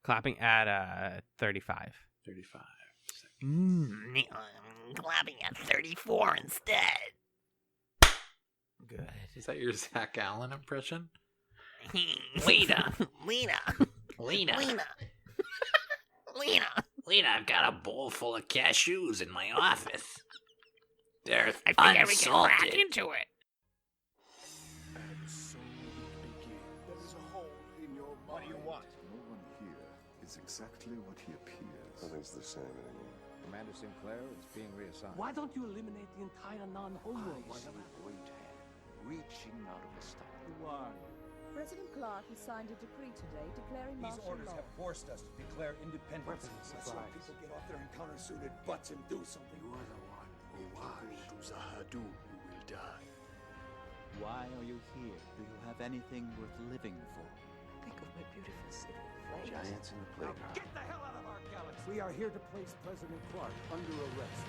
Clapping at 35. 35 seconds. I'm clapping at 34 instead. Good. Is that your Zach Allen impression? Lena, Lena. Lena, I've got a bowl full of cashews in my office. They're I think I can unsalted. crack into it. And so it begins. There is a hole in your mind. What do you want? No one here is exactly what he appears. Nothing's the same anymore. Commander Sinclair is being reassigned. Why don't you eliminate the entire non-homo? I see a great hand reaching out of the stars. You are. President Clark has signed a decree today declaring These martial orders law. have forced us to declare independence. Let's let people get off their encounter-suited butts and do something. You are the one who was. To Zahadu, you will die. Why are you here? Do you have anything worth living for? Think of my beautiful city. Giants in the playground. Get the hell out of our galaxy! We are here to place President Clark under arrest.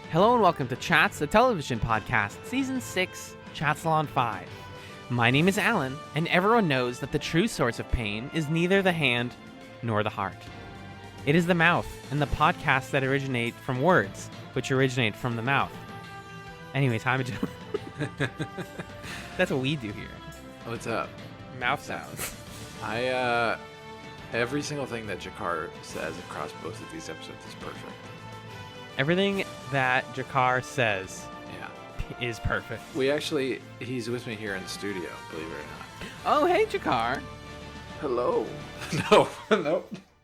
Hello and welcome to Chats, the television podcast, Season 6, Chatzylon 5. My name is Alan, and everyone knows that the true source of pain is neither the hand nor the heart. It is the mouth, and the podcasts that originate from words, which originate from the mouth. Anyways, hi, Magellan. That's what we do here. What's up? Mouth sounds. Every single thing that Jakar says across both of these episodes is perfect. Everything that Jakar says Yeah. is perfect. He's with me here in the studio, believe it or not. Oh, hey, Jakar. Hello. No.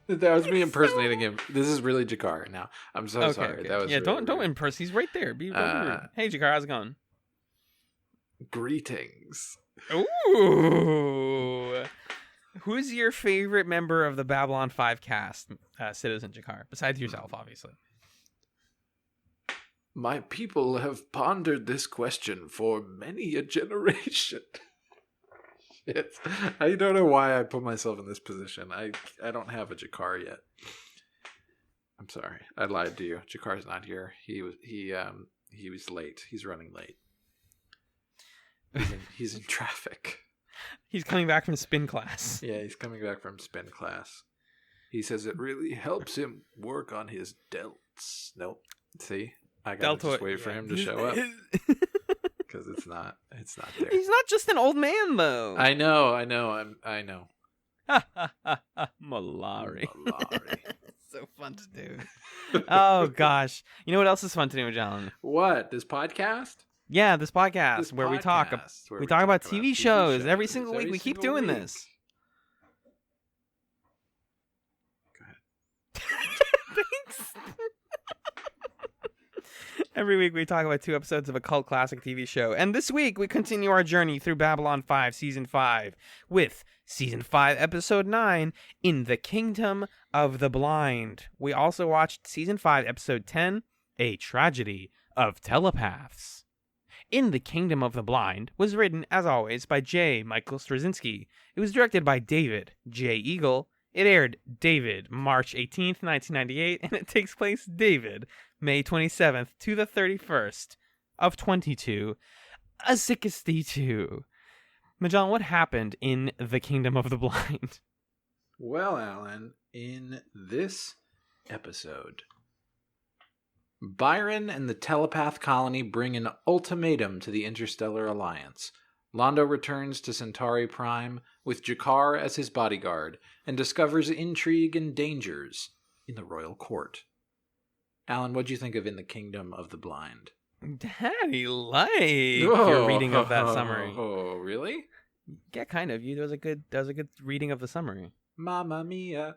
That was me impersonating him. This is really Jakar now. I'm so sorry. Okay. That was yeah, really don't rude. impress. He's right there. Be rude. Hey, Jakar, how's it going? Greetings. Ooh. Who's your favorite member of the Babylon 5 cast, Citizen Jakar? Besides yourself, obviously. My people have pondered this question for many a generation. Shit. I don't know why I put myself in this position. I don't have a Jakar yet. I'm sorry. I lied to you. Jakar's not here. He was late. He's running late. He's in traffic. He's coming back from spin class. Yeah, he's coming back from spin class. He says it really helps him work on his delts. Nope. See? I gotta just wait for him to show up. Because it's not there. He's not just an old man, though. I know. Malari. Malari. So fun to do. Oh, gosh. You know what else is fun to do, Magellan? What? This podcast? Yeah, this podcast where we talk about TV shows every single week. We keep doing this. Go ahead. Thanks. Every week we talk about 2 episodes of a cult classic TV show. And this week we continue our journey through Babylon 5 Season 5 with Season 5 Episode 9, In the Kingdom of the Blind. We also watched Season 5 Episode 10, A Tragedy of Telepaths. In the Kingdom of the Blind was written, as always, by J. Michael Straczynski. It was directed by David J. Eagle. It aired David March 18th, 1998, and it takes place David May 27th to the 31st of 22, a 62. Magellan, what happened in the Kingdom of the Blind? Well, Alan, in this episode, Byron and the Telepath colony bring an ultimatum to the Interstellar Alliance. Londo returns to Centauri Prime with Jakar as his bodyguard and discovers intrigue and dangers in the royal court. Alan, what'd you think of In the Kingdom of the Blind? Daddy, your reading of that summary. Oh, really? Yeah, kind of. That was a good reading of the summary. Mamma mia.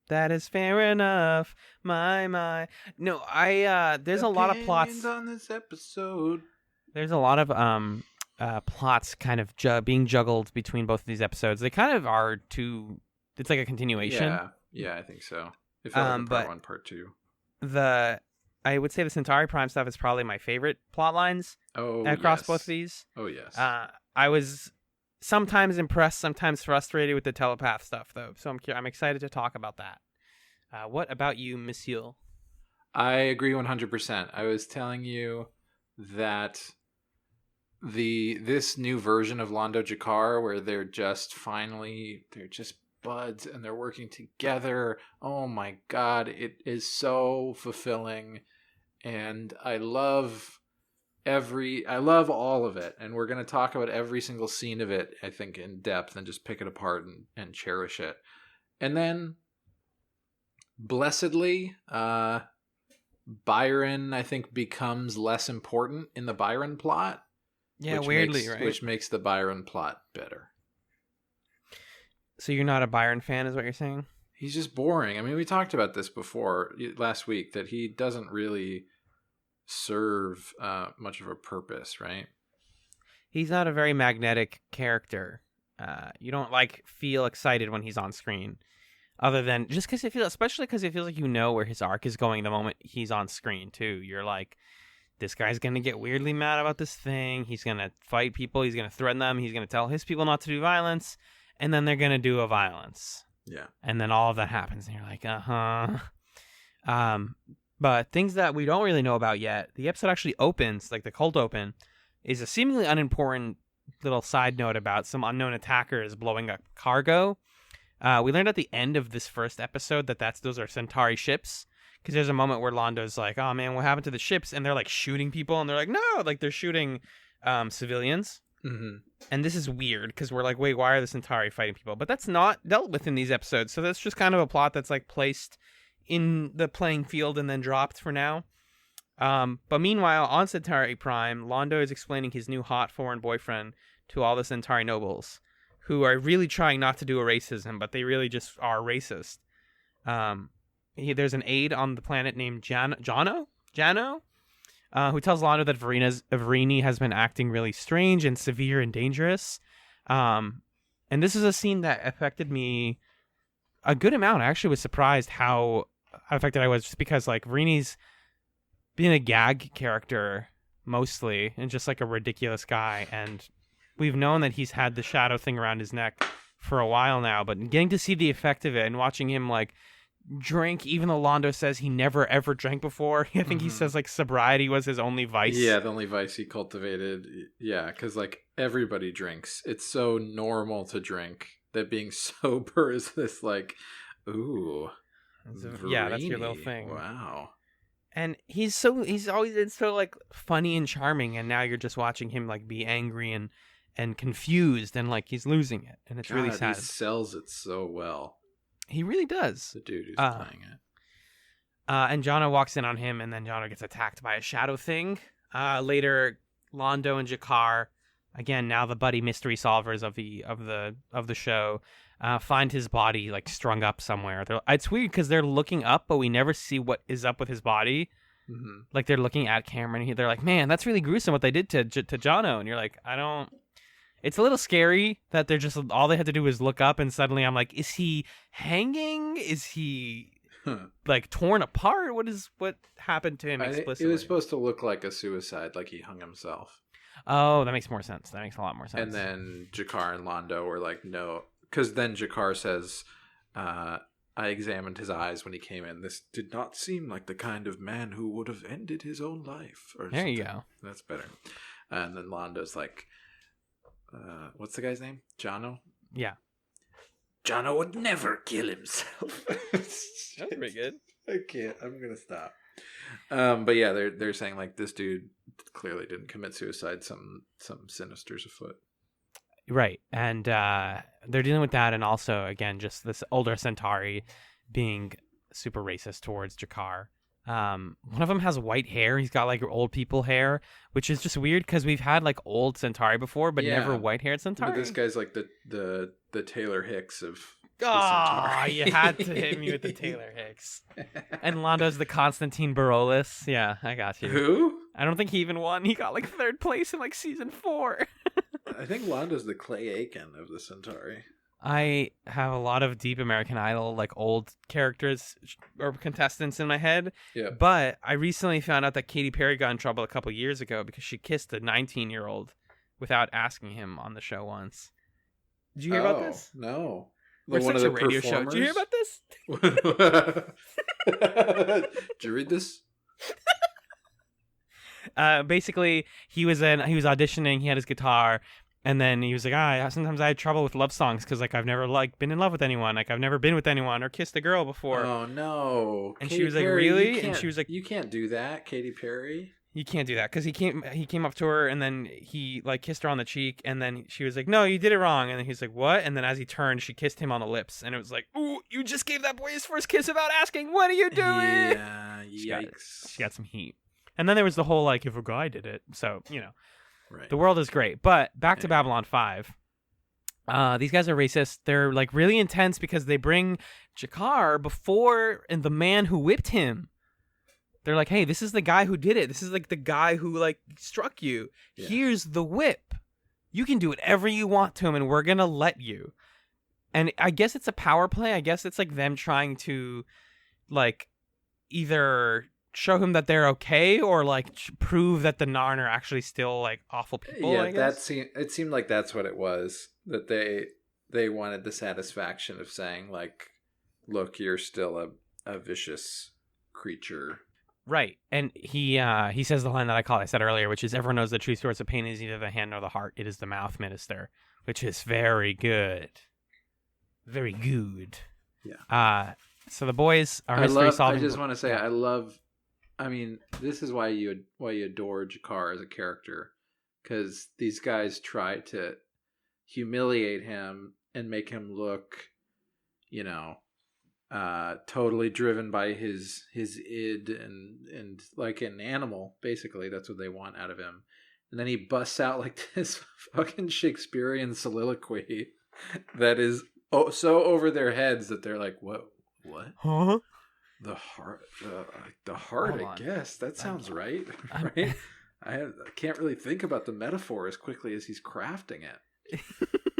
That is fair enough. My. No, there's a lot of plots on this episode. There's a lot of plots kind of being juggled between both of these episodes. They kind of are two. It's like a continuation. Yeah, I think so. It felt like part 1, part 2. I would say the Centauri Prime stuff is probably my favorite plot lines across both of these. Oh, yes. I was sometimes impressed, sometimes frustrated with the telepath stuff, though. So I'm excited to talk about that. What about you, Monsieur? I agree 100%. I was telling you that this new version of Londo Jakar where they're just buds and they're working together. Oh my god, it is so fulfilling, and I love all of it, and we're going to talk about every single scene of it, I think, in depth, and just pick it apart and cherish it. And then blessedly, Byron, I think, becomes less important in the Byron plot. Yeah, weirdly, right? Which makes the Byron plot better. So you're not a Byron fan, is what you're saying? He's just boring. I mean, we talked about this before last week, that he doesn't really serve much of a purpose, right? He's not a very magnetic character. You don't feel excited when he's on screen, other than just because especially because it feels like you know where his arc is going the moment he's on screen too. You're like, this guy's gonna get weirdly mad about this thing. He's gonna fight people. He's gonna threaten them. He's gonna tell his people not to do violence, and then they're gonna do a violence. Yeah. And then all of that happens, and you're like, But things that we don't really know about yet, the episode actually opens, like the cold open, is a seemingly unimportant little side note about some unknown attackers blowing up cargo. We learned at the end of this first episode that those are Centauri ships, because there's a moment where Londo's like, oh man, what happened to the ships? And they're like shooting people, and they're like, no, like they're shooting civilians. Mm-hmm. And this is weird, because we're like, wait, why are the Centauri fighting people? But that's not dealt with in these episodes, so that's just kind of a plot that's like placed in the playing field and then dropped for now. But meanwhile, on Centauri Prime, Londo is explaining his new hot foreign boyfriend to all the Centauri nobles, who are really trying not to do a racism, but they really just are racist. There's an aide on the planet named Jano, who tells Londo that Verini has been acting really strange and severe and dangerous. And this is a scene that affected me a good amount. I actually was surprised how affected I was, just because like Verini's been a gag character mostly and just like a ridiculous guy, and we've known that he's had the shadow thing around his neck for a while now, but getting to see the effect of it and watching him like drink, even though Londo says he never ever drank before. I think he says like sobriety was his only vice. Yeah, the only vice he cultivated. Yeah, because like everybody drinks. It's so normal to drink that being sober is this like, ooh, yeah, that's your little thing. Wow. And he's always been so like funny and charming, and now you're just watching him like be angry and confused, and like he's losing it, and it's really sad. He sells it so well. He really does. The dude who's playing it. And Jono walks in on him, and then Jono gets attacked by a shadow thing. Later, Londo and Jakar, again now the buddy mystery solvers of the show, find his body like strung up somewhere. It's weird because they're looking up, but we never see what is up with his body. Mm-hmm. Like they're looking at camera, and they're like, "Man, that's really gruesome what they did to Jono." And you're like, "I don't." It's a little scary that they're just all they had to do was look up, and suddenly I'm like, "Is he hanging? Is he like torn apart? What happened to him explicitly?" It was supposed to look like a suicide, like he hung himself. Oh, that makes more sense. That makes a lot more sense. And then Jakar and Londo were like, "No." Because then Jakar says, I examined his eyes when he came in. This did not seem like the kind of man who would have ended his own life. Or there something. You go. That's better. And then Londo's like, what's the guy's name? Jono? Yeah. Jono would never kill himself. That's pretty good. I can't. I'm going to stop. But yeah, they're saying like this dude clearly didn't commit suicide. Some sinister's afoot. Right, and they're dealing with that, and also, again, just this older Centauri being super racist towards Jakar. One of them has white hair. He's got, like, old people hair, which is just weird, because we've had, like, old Centauri before, but never white-haired Centauri. But this guy's, like, the Taylor Hicks of Oh, you had to hit me with the Taylor Hicks. And Londo's the Constantine Barolis. Yeah, I got you. Who? I don't think he even won. He got, like, 3rd place in, like, season 4. I think Londo's the Clay Aiken of the Centauri. I have a lot of deep American Idol, like old characters or contestants in my head. Yeah. But I recently found out that Katy Perry got in trouble a couple years ago because she kissed a 19-year-old without asking him on the show once. Did you hear about this? No. We're such a radio show. Did you hear about this? Did you read this? Basically, he was auditioning. He had his guitar, and then he was like, sometimes I have trouble with love songs because like I've never like been in love with anyone, like I've never been with anyone or kissed a girl before. Oh no! And Katy she was like, Perry, really? And she was like, you can't do that, Katy Perry. You can't do that because he came up to her and then he like kissed her on the cheek and then she was like, no, you did it wrong. And then he's like, what? And then as he turned, she kissed him on the lips and it was like, ooh, you just gave that boy his first kiss without asking. What are you doing? Yeah, yikes. She got some heat. And then there was the whole like, if a guy did it. So, Right. The world is great. But back to Babylon 5. These guys are racist. They're like really intense because they bring Jakar before and the man who whipped him. They're like, hey, this is the guy who did it. This is like the guy who like struck you. Yeah. Here's the whip. You can do whatever you want to him and we're going to let you. And I guess it's a power play. I guess it's like them trying to like either show him that they're okay or like prove that the Narn are actually still like awful people. Yeah, it seemed like that's what it was. That they wanted the satisfaction of saying like, look, you're still a vicious creature. Right. And he says the line that I said earlier, which is everyone knows the true source of pain is neither the hand nor the heart. It is the mouth, minister, which is very good. Very good. Yeah. So the boys are mystery solving. I just want to say I mean, this is why you adore Jakar as a character, because these guys try to humiliate him and make him look, totally driven by his id and like an animal. Basically, that's what they want out of him. And then he busts out like this fucking Shakespearean soliloquy that is so over their heads that they're like, what? Huh? The heart, I guess. That sounds right. Right? I can't really think about the metaphor as quickly as he's crafting it.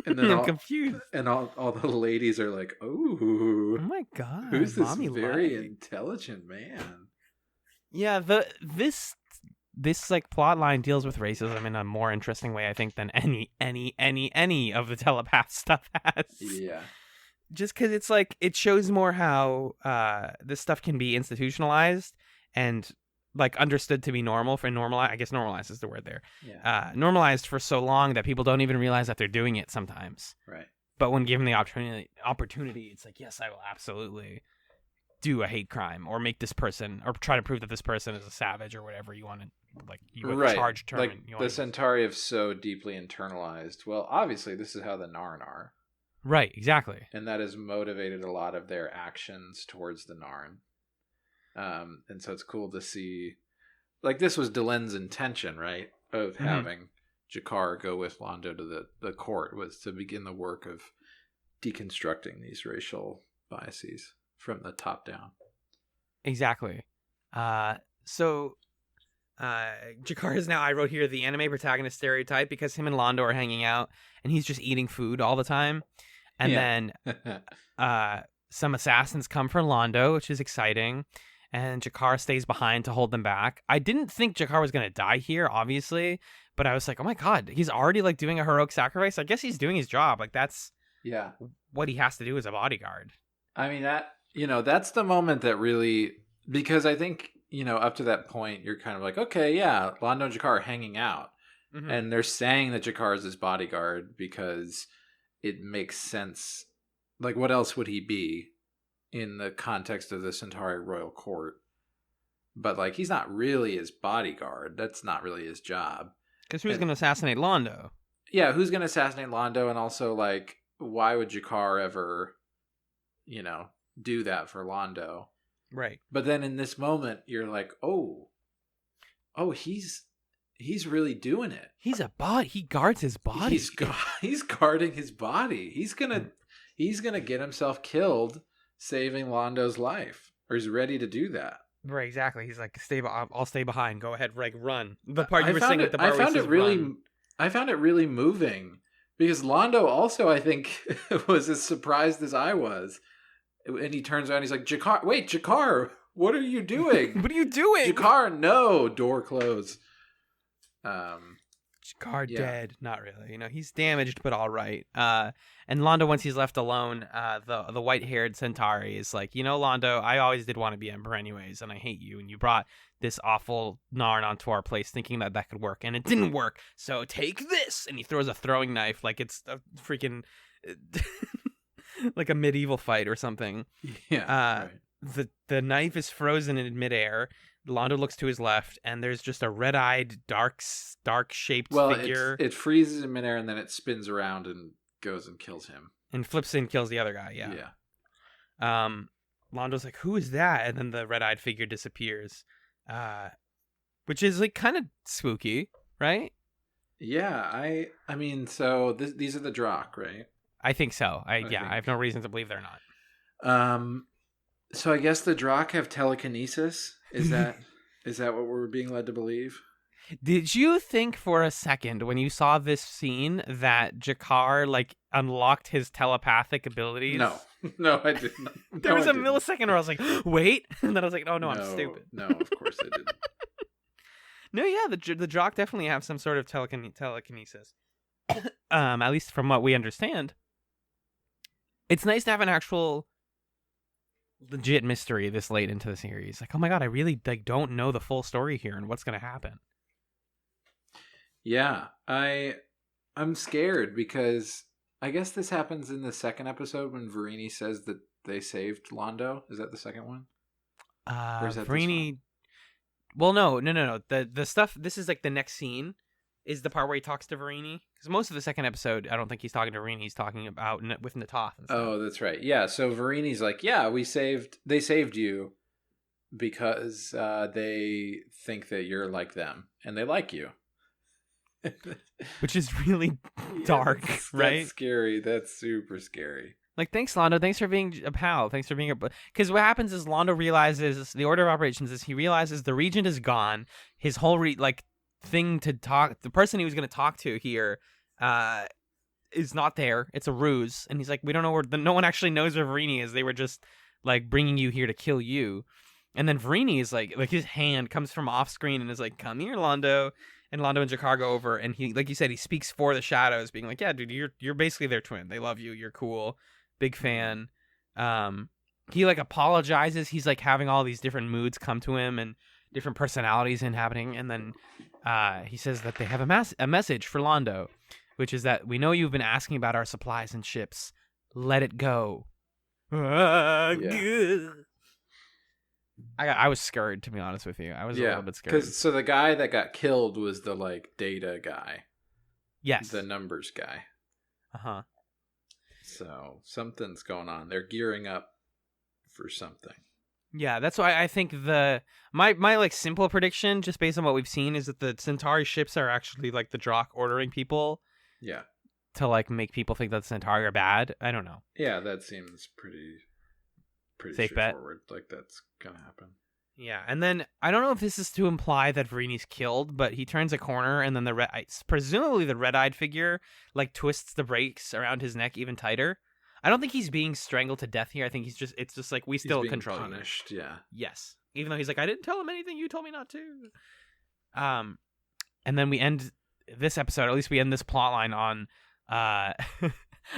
And then I'm confused. And all the ladies are like, oh my God. Who's this very intelligent man? Yeah, this like plot line deals with racism in a more interesting way, I think, than any of the Telepath stuff has. Yeah. Just because it's like it shows more how this stuff can be institutionalized and like understood to be normal for normalized. I guess normalized is the word there. Yeah. Normalized for so long that people don't even realize that they're doing it sometimes. Right. But when given the opportunity, it's like, yes, I will absolutely do a hate crime or make this person or try to prove that this person is a savage or whatever you want to like. You would charge term. Like the Centauri have so deeply internalized. Well, obviously, this is how the Narn are. Right, exactly. And that has motivated a lot of their actions towards the Narn. And so it's cool to see, like, this was Delen's intention, right? Of having Jakar go with Londo to the court, was to begin the work of deconstructing these racial biases from the top down. Exactly. So Jakar is now, I wrote here, the anime protagonist stereotype because him and Londo are hanging out and he's just eating food all the time. And then some assassins come for Londo, which is exciting. And Jakar stays behind to hold them back. I didn't think Jakar was going to die here, obviously. But I was like, oh my God, he's already like doing a heroic sacrifice. I guess he's doing his job. Like that's what he has to do as a bodyguard. I mean, that's the moment that really, because I think, up to that point, you're kind of like, okay, yeah, Londo and Jakar are hanging out. Mm-hmm. And they're saying that Jakar is his bodyguard because it makes sense. Like, what else would he be in the context of the Centauri Royal Court? But, like, he's not really his bodyguard. That's not really his job. Because who's going to assassinate Londo? Yeah, who's going to assassinate Londo? And also, like, why would Jakar ever, do that for Londo? Right. But then in this moment, you're like, oh, he's really doing it. He's a body. He guards his body. He's guarding his body. He's gonna get himself killed, saving Londo's life, or he's ready to do that. Right, exactly. He's like, I'll stay behind. Go ahead, Reg, run. The part you were saying at the bar. I found it really moving because Londo also, I think, was as surprised as I was. And he turns around, he's like, Jakar, what are you doing? What are you doing? Jakar, no, door closed. Jakar dead. Not really. You know, he's damaged, but all right. And Londo, once he's left alone, the white-haired Centauri is like, you know, Londo, I always did want to be Emperor anyways, and I hate you, and you brought this awful Narn onto our place thinking that could work, and it didn't work, so take this! And he throws a throwing knife like it's a freaking... like a medieval fight or something. Yeah, right. The knife is frozen in midair. Londo looks to his left, and there's just a red-eyed, dark-shaped figure. It freezes in midair, and then it spins around and goes and kills him. And flips in, kills the other guy, yeah. Londo's like, who is that? And then the red-eyed figure disappears. Which is, like, kind of spooky, right? Yeah, I mean, so these are the Drakh, right? I think so. I have no reason to believe they're not. So I guess the Drakh have telekinesis. Is that what we're being led to believe? Did you think for a second when you saw this scene that Jakar like unlocked his telepathic abilities? No, I didn't. There was a millisecond where I was like, "Wait," and then I was like, "Oh no, I'm stupid." No, of course I didn't. No, yeah, the Drakh definitely have some sort of telekinesis. At least from what we understand. It's nice to have an actual legit mystery this late into the series. Like, oh my god, I really don't know the full story here and what's going to happen. Yeah, I'm scared because I guess this happens in the second episode when Verini says that they saved Londo. Is that the second one? Or is that Verini? Well, no. The stuff. This is like the next scene. Is the part where he talks to Verini? Because most of the second episode, I don't think he's talking to Verini. He's talking about with Natoth and stuff. Oh, that's right. Yeah, so Verini's like, yeah, they saved you because they think that you're like them, and they like you. Which is really dark, right? That's scary. That's super scary. Like, thanks, Londo. Thanks for being a pal. Thanks for being a... Because what happens is Londo realizes, the order of operations is he realizes the regent is gone. His whole, thing to talk, the person he was going to talk to here is not there. It's a ruse. And he's like, we don't know where, no one actually knows where Verini is. They were just like bringing you here to kill you. And then Verini is like his hand comes from off screen and is like, come here, Londo. And Londo and Jakar go over, and he, like you said, he speaks for the shadows, being like, yeah, dude, you're basically their twin. They love you. You're cool. Big fan. He like apologizes. He's like having all these different moods come to him and different personalities happening. And then he says that they have a message for Londo, which is that we know you've been asking about our supplies and ships. Let it go. I was scared, to be honest with you. I was a little bit scared. So the guy that got killed was the data guy. Yes. The numbers guy. Uh-huh. So something's going on. They're gearing up for something. Yeah, that's why I think my simple prediction, just based on what we've seen, is that the Centauri ships are actually the Drakh ordering people. Yeah. To make people think that the Centauri are bad. I don't know. Yeah, that seems pretty safe straightforward. That's gonna happen. Yeah, and then I don't know if this is to imply that Verini's killed, but he turns a corner, and then presumably the red-eyed figure twists the brakes around his neck even tighter. I don't think he's being strangled to death here. I think it's just we still control punished. you. Yeah. Yes, even though he's like, I didn't tell him anything. You told me not to. And then we end this episode. At least we end this plot line on.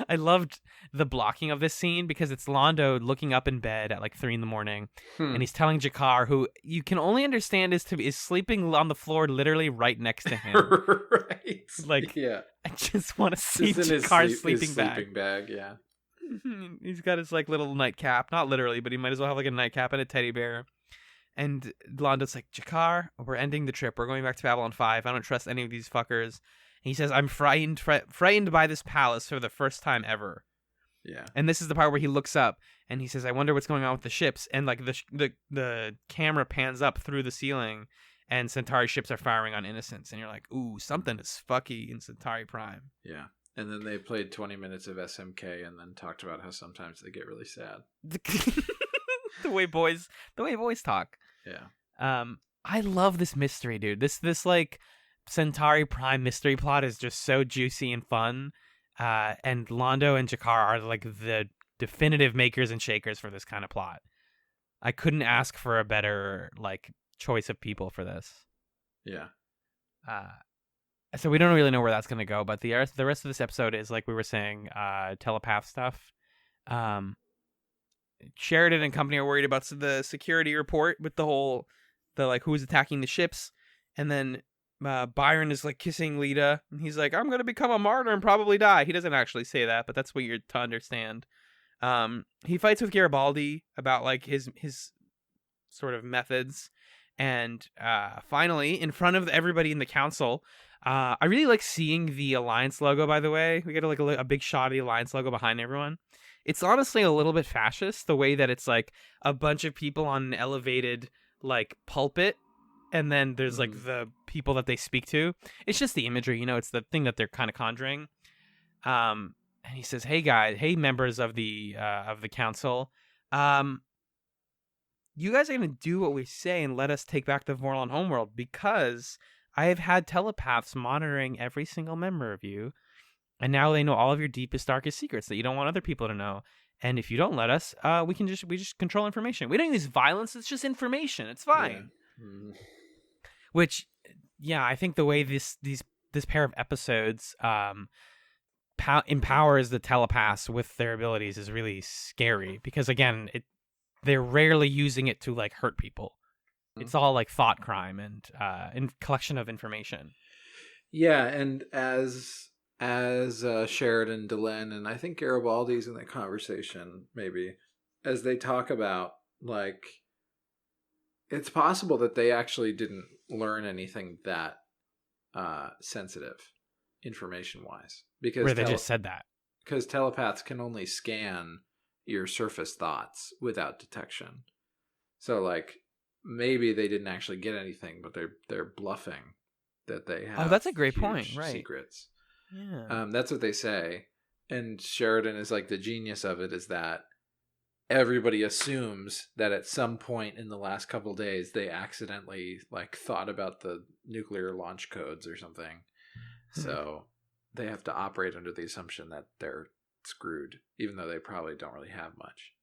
I loved the blocking of this scene because it's Londo looking up in bed at 3 a.m, and he's telling Jakar, who you can only understand is sleeping on the floor literally right next to him. Right. Yeah. I just want to see Jakar's sleeping bag. Yeah. He's got his little nightcap, not literally, but he might as well have a nightcap and a teddy bear. And Londo's like, Jakar, we're ending the trip. We're going back to Babylon 5. I don't trust any of these fuckers. He says, I'm frightened by this palace for the first time ever. Yeah. And this is the part where he looks up and he says, I wonder what's going on with the ships. And the camera pans up through the ceiling and Centauri ships are firing on innocents. And you're like, ooh, something is fucky in Centauri Prime. Yeah. And then they played 20 minutes of SMK and then talked about how sometimes they get really sad. the way boys talk. Yeah. I love this mystery, dude. This Centauri Prime mystery plot is just so juicy and fun. And Londo and Jakar are the definitive makers and shakers for this kind of plot. I couldn't ask for a better choice of people for this. Yeah. So we don't really know where that's going to go, but the rest of this episode is, like we were saying, telepath stuff. Sheridan and company are worried about the security report with the like who's attacking the ships, and then Byron is like kissing Lita, and he's like, I'm gonna become a martyr and probably die. He doesn't actually say that, but that's what you're to understand. He fights with Garibaldi about like his sort of methods, and finally, in front of everybody in the council, I really like seeing the Alliance logo. By the way, we get a big shot of the Alliance logo behind everyone. It's honestly a little bit fascist, the way that it's like a bunch of people on an elevated like pulpit, and then there's like the people that they speak to. It's just the imagery, it's the thing that they're kind of conjuring. And he says, "Hey guys, hey members of the council, you guys are gonna do what we say and let us take back the Vorlon homeworld, because I have had telepaths monitoring every single member of you. And now they know all of your deepest, darkest secrets that you don't want other people to know. And if you don't let us, we just control information. We don't use violence. It's just information. It's fine." Yeah. Which, yeah, I think the way this pair of episodes empowers the telepaths with their abilities is really scary, because again, they're rarely using it to like hurt people. It's all like thought crime and collection of information. Yeah, and as Sheridan, Delenn, and I think Garibaldi's in the conversation, maybe, as they talk about, like, it's possible that they actually didn't learn anything that sensitive, information-wise. Because where they just said that. Because telepaths can only scan your surface thoughts without detection. So, like, maybe they didn't actually get anything, but they're bluffing that they have. Oh, that's a great point, right? Secrets. Yeah. That's what they say. And Sheridan is like, the genius of it is that everybody assumes that at some point in the last couple days they accidentally like thought about the nuclear launch codes or something. So they have to operate under the assumption that they're screwed, even though they probably don't really have much.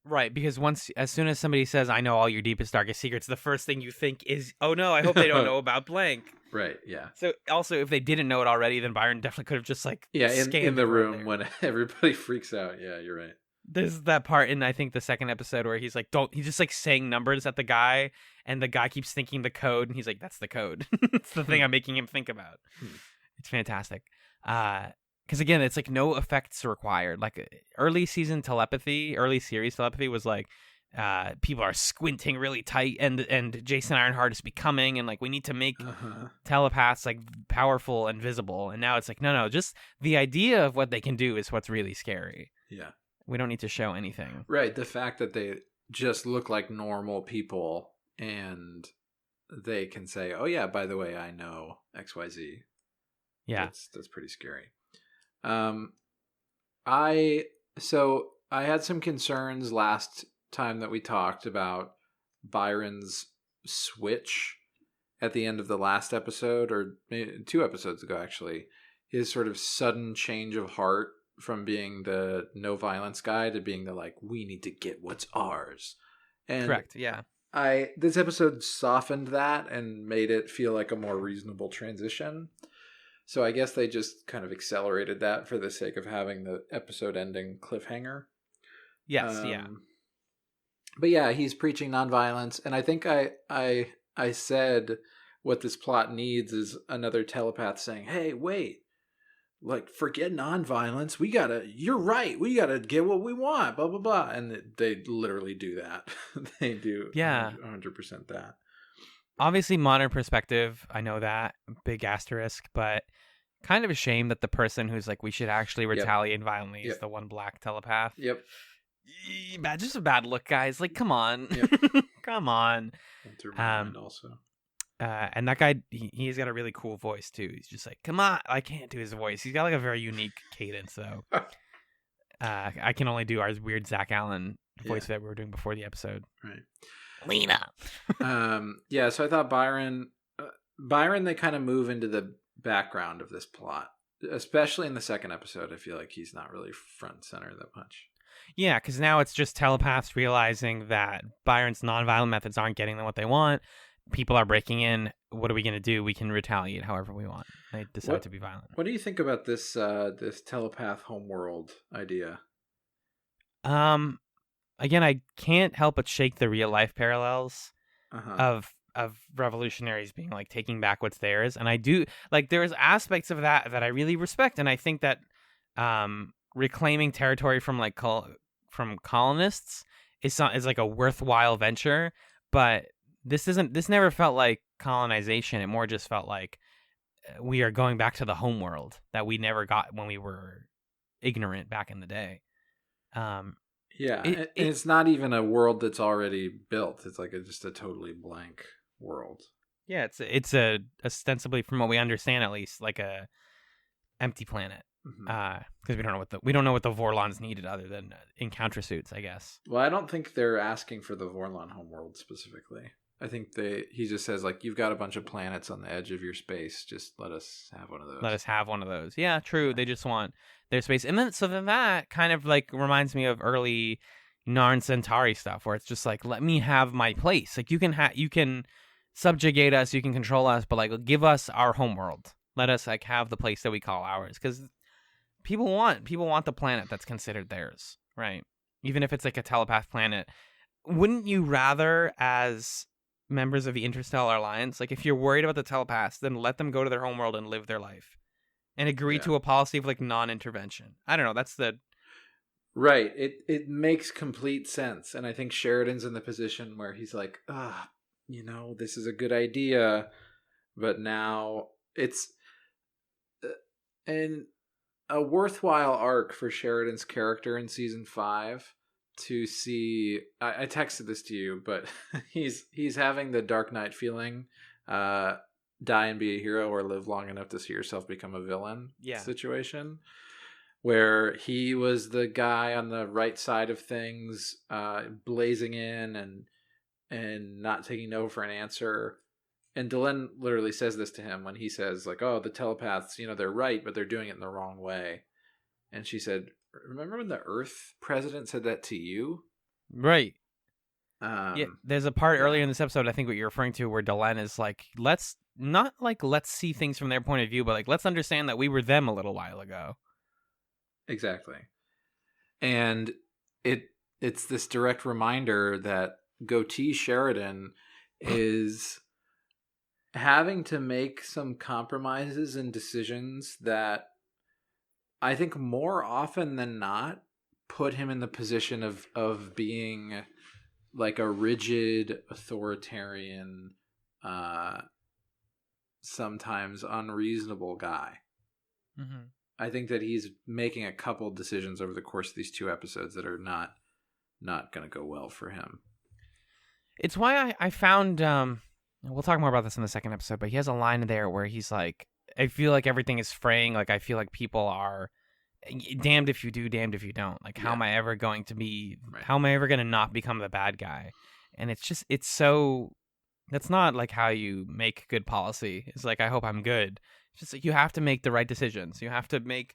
Right, because as soon as somebody says, "I know all your deepest, darkest secrets," the first thing you think is, "Oh no, I hope they don't know about blank." Right, yeah. So also, if they didn't know it already, then Byron definitely could have just like in the room when everybody freaks out. Yeah, you're right. There's that part in, I think, the second episode where he's like, he's just like saying numbers at the guy, and the guy keeps thinking the code, and he's like, "That's the code." It's the thing I'm making him think about. It's fantastic. Because again, it's like no effects required. Like early series telepathy was like people are squinting really tight, and Jason Ironheart is becoming, and like we need to make telepaths like powerful and visible. And now it's like no, just the idea of what they can do is what's really scary. Yeah, we don't need to show anything. Right, the fact that they just look like normal people, and they can say, "Oh yeah, by the way, I know XYZ." Yeah, that's pretty scary. I had some concerns last time that we talked about Byron's switch at the end of the last episode, or maybe 2 episodes ago actually, his sort of sudden change of heart from being the no violence guy to being the like, we need to get what's ours. And correct, yeah. This episode softened that and made it feel like a more reasonable transition. So I guess they just kind of accelerated that for the sake of having the episode ending cliffhanger. Yes, yeah. But yeah, he's preaching nonviolence, and I think I said what this plot needs is another telepath saying, "Hey, wait, like forget nonviolence. You're right. We gotta get what we want. Blah blah blah." And they literally do that. They do. Yeah, 100% that. Obviously, modern perspective, I know that, big asterisk, but kind of a shame that the person who's like, we should actually retaliate violently is the one black telepath. Yep. Just a bad look, guys. Like, come on. Yep. Come on. Also. And that guy, he's got a really cool voice, too. He's just like, come on. I can't do his voice. He's got like a very unique cadence, though. I can only do our weird Zach Allen voice that we were doing before the episode. Right. Lena. Yeah, so I thought Byron, they kind of move into the background of this plot, especially in the second episode. I feel like he's not really front and center that much. Yeah, because now it's just telepaths realizing that Byron's nonviolent methods aren't getting them what they want, people are breaking in. What are we going to do? We can retaliate however we want. They decide to be violent. What do you think about this this telepath homeworld idea? Again, I can't help but shake the real life parallels Uh-huh. of revolutionaries being like taking back what's theirs, and I do like there's aspects of that I really respect, and I think that reclaiming territory from like from colonists is like a worthwhile venture, but this never felt like colonization. It more just felt like we are going back to the home world that we never got when we were ignorant back in the day. Yeah, and it's not even a world that's already built. It's like just a totally blank world. Yeah, it's a ostensibly, from what we understand at least, like a empty planet. Because we don't know what the Vorlons needed other than encounter suits, I guess. Well, I don't think they're asking for the Vorlon homeworld specifically. I think he just says like, you've got a bunch of planets on the edge of your space. Just let us have one of those. Let us have one of those. Yeah, true. They just want their space, and then that kind of like reminds me of early Narn Centauri stuff, where it's just like, let me have my place. Like you can subjugate us, you can control us, but like give us our homeworld. Let us like have the place that we call ours, because people want the planet that's considered theirs, right? Even if it's like a telepath planet. Wouldn't you rather, as members of the Interstellar Alliance, like if you're worried about the telepaths, then let them go to their homeworld and live their life, and agree to a policy of like non-intervention? I don't know. That's the right. It makes complete sense, and I think Sheridan's in the position where he's like, this is a good idea, but now it's and a worthwhile arc for Sheridan's character in season 5 to see. I texted this to you, but he's having the Dark Knight feeling, die and be a hero, or live long enough to see yourself become a villain situation, where he was the guy on the right side of things, blazing in and not taking no for an answer. And Delenn literally says this to him when he says, like, oh, the telepaths, they're right, but they're doing it in the wrong way. And she said, remember when the Earth president said that to you? Right. There's a part earlier in this episode, I think what you're referring to, where Delenn is like, let's see things from their point of view, but like, let's understand that we were them a little while ago. Exactly. And it's this direct reminder that Goatee Sheridan is having to make some compromises and decisions that I think more often than not put him in the position of being like a rigid, authoritarian, sometimes unreasonable guy. Mm-hmm. I think that he's making a couple decisions over the course of these 2 episodes that are not going to go well for him. It's why I found, we'll talk more about this in the second episode, but he has a line there where he's like, I feel like everything is fraying. Like, I feel like people are damned if you do, damned if you don't. Like, how am I ever going to be, how am I ever going to not become the bad guy? And it's so, that's not like how you make good policy. It's like, I hope I'm good. It's just like, you have to make the right decisions. You have to make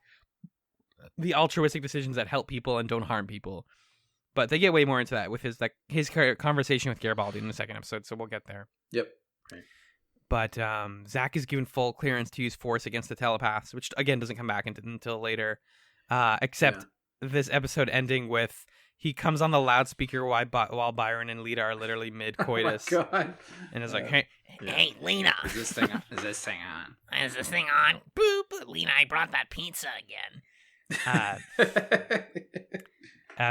the altruistic decisions that help people and don't harm people. But they get way more into that with his conversation with Garibaldi in the second episode, so we'll get there. Yep. Right. But Zach is given full clearance to use force against the telepaths, which again doesn't come back until later. Except this episode ending with he comes on the loudspeaker while Byron and Lita are literally mid coitus. Oh my God. And is like, hey, Lena. Is this thing on? Is this thing on? Boop. Lena, I brought that pizza again.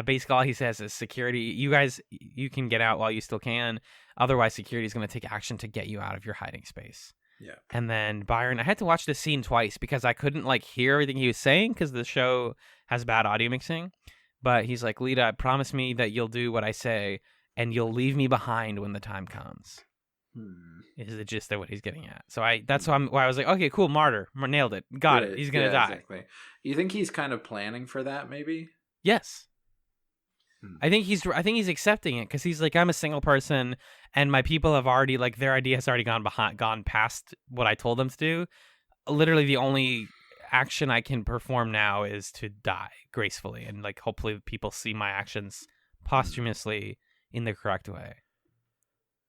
Basically, all he says is security. You guys, you can get out while you still can. Otherwise, security is going to take action to get you out of your hiding space. Yeah. And then Byron, I had to watch this scene twice because I couldn't like hear everything he was saying because the show has bad audio mixing. But he's like, Lita, promise me that you'll do what I say and you'll leave me behind when the time comes. Is the gist of what he's getting at. So that's why I was like, okay, cool, martyr, nailed it, got it. He's gonna die. Exactly. You think he's kind of planning for that, maybe? Yes. I think he's accepting it because he's like, I'm a single person and my people have already, like, their idea has already gone past what I told them to do. Literally the only action I can perform now is to die gracefully, and like hopefully people see my actions posthumously in the correct way.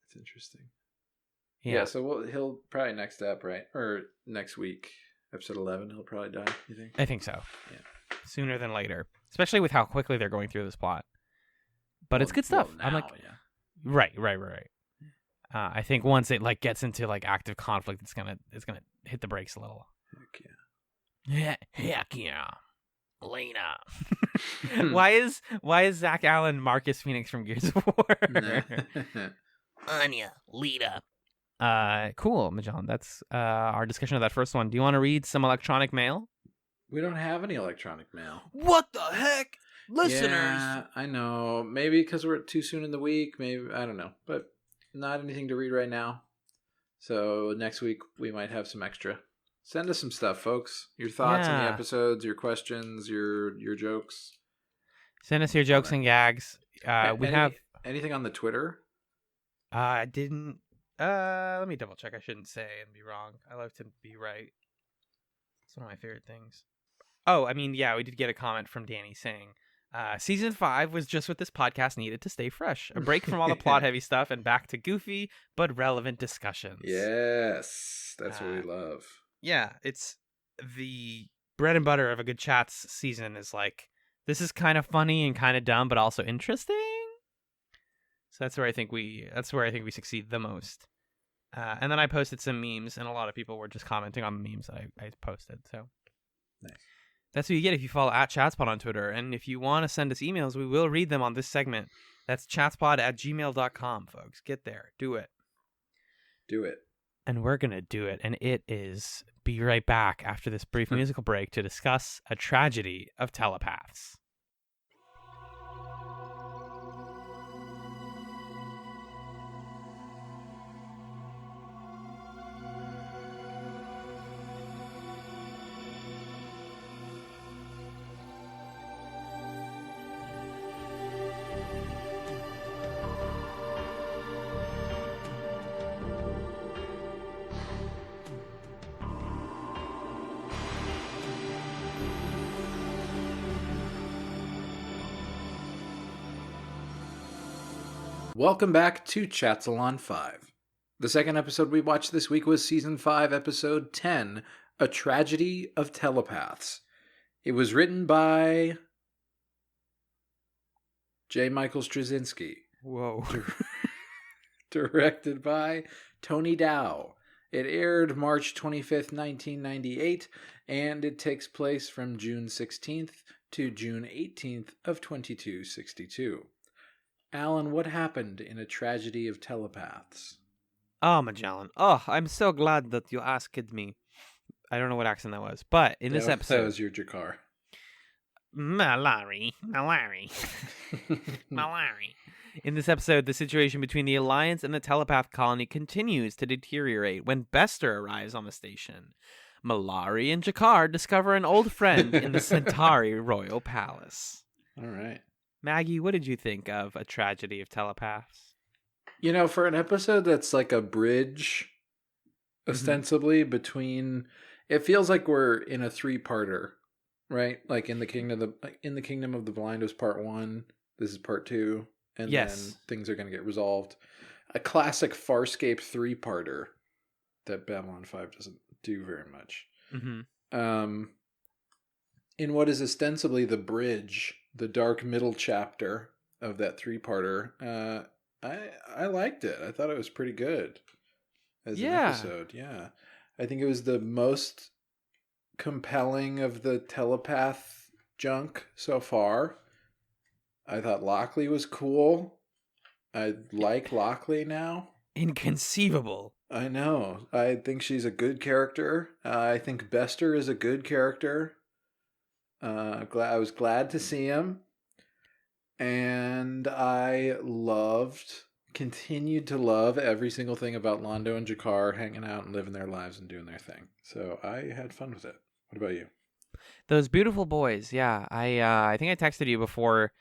That's interesting. Yeah, so he'll probably next up, right? Or next week, episode 11, he'll probably die, you think? I think so. Yeah. Sooner than later. Especially with how quickly they're going through this plot. But it's good stuff. Now, I'm like, right. I think once it like gets into like active conflict, it's gonna hit the brakes a little. Heck yeah. Lena. Why is Zach Allen Marcus Phoenix from Gears of War? Anya, Lita. Cool, Magellan. That's our discussion of that first one. Do you want to read some electronic mail? We don't have any electronic mail. What the heck? Listeners. Yeah, I know. Maybe because we're too soon in the week. Maybe, I don't know. But not anything to read right now. So next week we might have some extra. Send us some stuff, folks. Your thoughts on the episodes, your questions, your jokes. Send us your jokes and gags. We have anything on the Twitter? I didn't. Let me double check. I shouldn't say and be wrong. I love to be right. It's one of my favorite things. Oh, I mean, yeah, we did get a comment from Danny saying, Season 5 was just what this podcast needed to stay fresh. A break from all the plot-heavy stuff and back to goofy but relevant discussions. Yes, that's what we love. Yeah, it's the bread and butter of a good chats season is like, this is kind of funny and kind of dumb, but also interesting. So that's where I think we succeed the most. And then I posted some memes, and a lot of people were just commenting on the memes that I posted. So nice. That's what you get if you follow @chatspod on Twitter. And if you want to send us emails, we will read them on this segment. That's chatspod@gmail.com, folks. Get there. Do it. Do it. And we're going to do it. And it is be right back after this brief musical break to discuss A Tragedy of Telepaths. Welcome back to Chatzylon 5. The second episode we watched this week was Season 5, Episode 10, A Tragedy of Telepaths. It was written by J. Michael Straczynski. Whoa. Directed by Tony Dow. It aired March 25th, 1998, and it takes place from June 16th to June 18th of 2262. Alan, what happened in A Tragedy of Telepaths? Oh, Magellan. Oh, I'm so glad that you asked me. I don't know what accent that was, but in this episode... That was your Jakar. Malari. In this episode, the situation between the Alliance and the Telepath colony continues to deteriorate when Bester arrives on the station. Malari and Jakar discover an old friend in the Centauri Royal Palace. All right. Maggie, what did you think of A Tragedy of Telepaths? You know, for an episode that's like a bridge, ostensibly, between... It feels like we're in a three-parter, right? Like in the Kingdom of the Blind was part 1, this is part 2, and then things are going to get resolved. A classic Farscape three-parter that Babylon 5 doesn't do very much. Mm-hmm. In what is ostensibly the bridge, the dark middle chapter of that three-parter, I liked it. I thought it was pretty good as an episode. Yeah. I think it was the most compelling of the telepath junk so far. I thought Lockley was cool. I like Lockley now. Inconceivable. I know. I think she's a good character. I think Bester is a good character. I was glad to see him. And I continued to love every single thing about Londo and Jakar hanging out and living their lives and doing their thing. So I had fun with it. What about you? Those beautiful boys. Yeah. I think I texted you before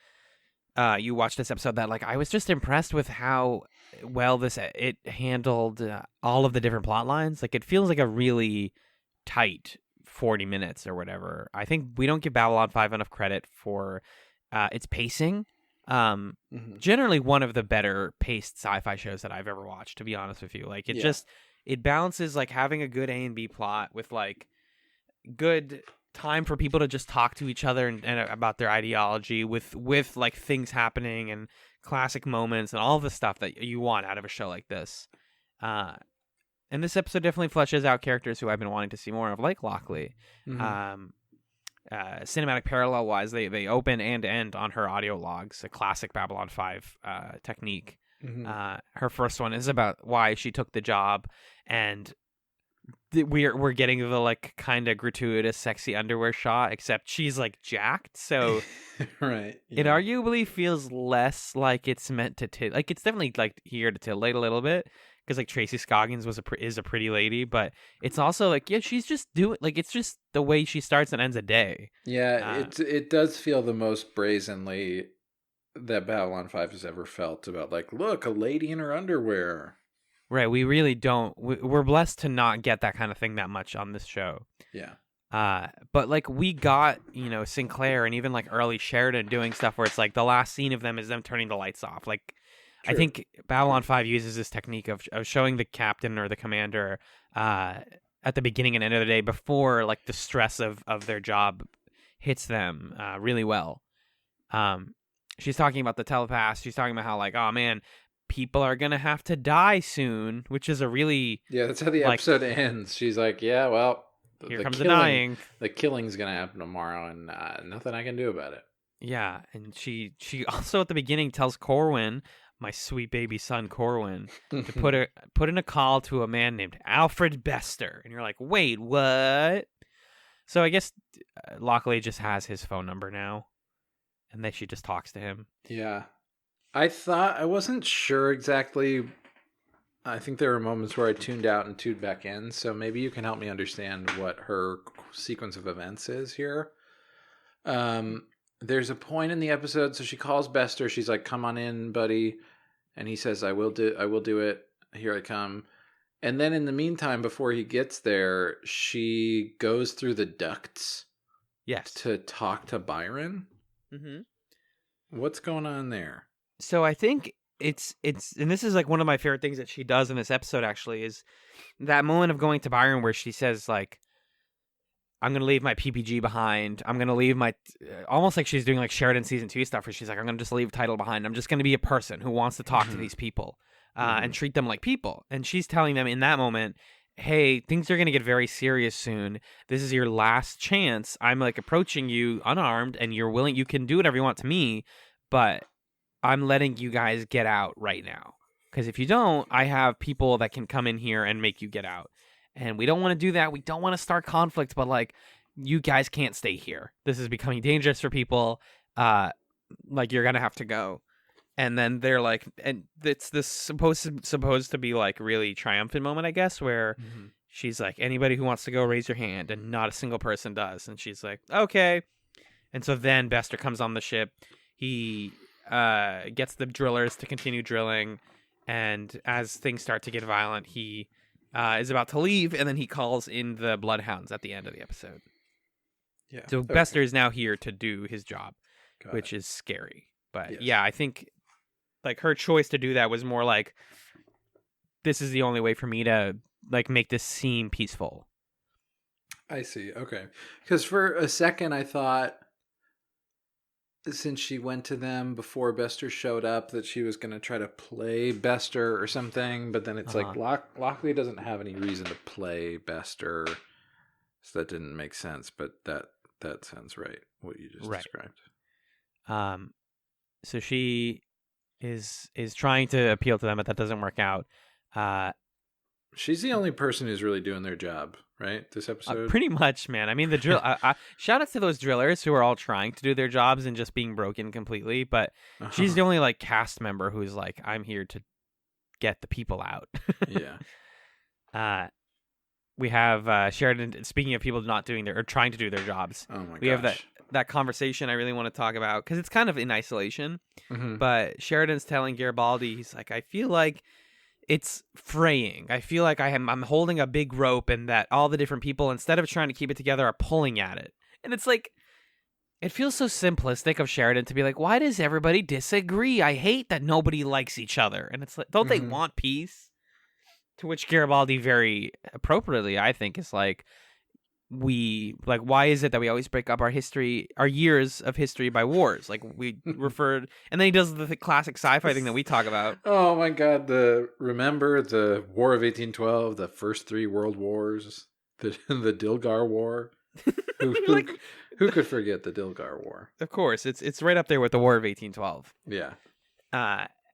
you watched this episode that like I was just impressed with how well it handled all of the different plot lines. Like it feels like a really tight 40 minutes or whatever. I think we don't give Babylon 5 enough credit for its pacing. Generally one of the better paced sci-fi shows that I've ever watched, to be honest with you. Like it balances like having a good A and B plot with like good time for people to just talk to each other and about their ideology with like things happening and classic moments and all the stuff that you want out of a show like this. And this episode definitely fleshes out characters who I've been wanting to see more of, like Lockley. Cinematic parallel wise, they open and end on her audio logs, a classic Babylon 5 technique. Her first one is about why she took the job, and we're getting the like kind of gratuitous sexy underwear shot, except she's like jacked, so right. It arguably feels less like it's meant to like it's definitely like here to titillate a little bit. Because like Tracy Scoggins is a pretty lady, but it's also like she's just doing like it's just the way she starts and ends a day. Yeah, it does feel the most brazenly that Babylon 5 has ever felt about like, look, a lady in her underwear. Right, we really don't. We're blessed to not get that kind of thing that much on this show. Yeah. But like we got Sinclair and even like early Sheridan doing stuff where it's like the last scene of them is them turning the lights off, like. True. I think Babylon 5 uses this technique of showing the captain or the commander at the beginning and end of the day before like the stress of their job hits them really well. She's talking about the telepaths. She's talking about how like, oh man, people are going to have to die soon, which is a really... Yeah, that's how the episode ends. She's like, yeah, well... Here comes the dying. The killing's going to happen tomorrow and nothing I can do about it. Yeah, and she also at the beginning tells Corwin... my sweet baby son Corwin, to put in a call to a man named Alfred Bester. And you're like, wait, what? So I guess Lockley just has his phone number now. And then she just talks to him. Yeah. I wasn't sure exactly. I think there were moments where I tuned out and tuned back in. So maybe you can help me understand what her sequence of events is here. There's a point in the episode, so she calls Bester. She's like, "Come on in, buddy," and he says, "I will do it. Here I come." And then in the meantime, before he gets there, she goes through the ducts, to talk to Byron. What's going on there? So I think it's, and this is like one of my favorite things that she does in this episode. Actually, is that moment of going to Byron where she says like, I'm going to leave my PPG behind. I'm going to leave my... almost like she's doing like Sheridan Season 2 stuff where she's like, I'm going to just leave title behind. I'm just going to be a person who wants to talk to these people and treat them like people. And she's telling them in that moment, hey, things are going to get very serious soon. This is your last chance. I'm like approaching you unarmed and you're willing... You can do whatever you want to me, but I'm letting you guys get out right now. Because if you don't, I have people that can come in here and make you get out. And we don't want to do that. We don't want to start conflict, but like, you guys can't stay here. This is becoming dangerous for people. Like, you're gonna have to go. And then they're like, and it's this supposed to be like really triumphant moment, I guess, where she's like, anybody who wants to go, raise your hand, and not a single person does. And she's like, okay. And so then Bester comes on the ship. He gets the drillers to continue drilling, and as things start to get violent, he is about to leave, and then he calls in the Bloodhounds at the end of the episode. Yeah. So Bester is now here to do his job, which is scary. But yeah, I think like her choice to do that was more like, this is the only way for me to like make this seem peaceful. I see. Okay. Because for a second I thought, since she went to them before Bester showed up, that she was going to try to play Bester or something, but then it's like Lockley doesn't have any reason to play Bester, so that didn't make sense, but that sounds right, what you just described. So she is trying to appeal to them, but that doesn't work out. She's the only person who's really doing their job, right? This episode? Pretty much, man. I mean, the drill. Shout out to those drillers who are all trying to do their jobs and just being broken completely. But she's the only like cast member who's like, I'm here to get the people out. Yeah. We have Sheridan. Speaking of people not doing or trying to do their jobs, we have that conversation I really want to talk about because it's kind of in isolation. But Sheridan's telling Garibaldi, he's like, I feel like it's fraying. I feel like I'm holding a big rope, and that all the different people, instead of trying to keep it together, are pulling at it. And it's like, It feels so simplistic of Sheridan to be like, why does everybody disagree? I hate that nobody likes each other. And it's like, don't they want peace? To which Garibaldi very appropriately, I think, is like, why is it that we always break up our years of history by wars? Like, we referred, and then he does the classic sci-fi thing that we talk about. Oh my God. Remember the War of 1812, the first 3 world wars, the Dilgar War? Who could forget the Dilgar War? Of course, it's right up there with the War of 1812. Yeah.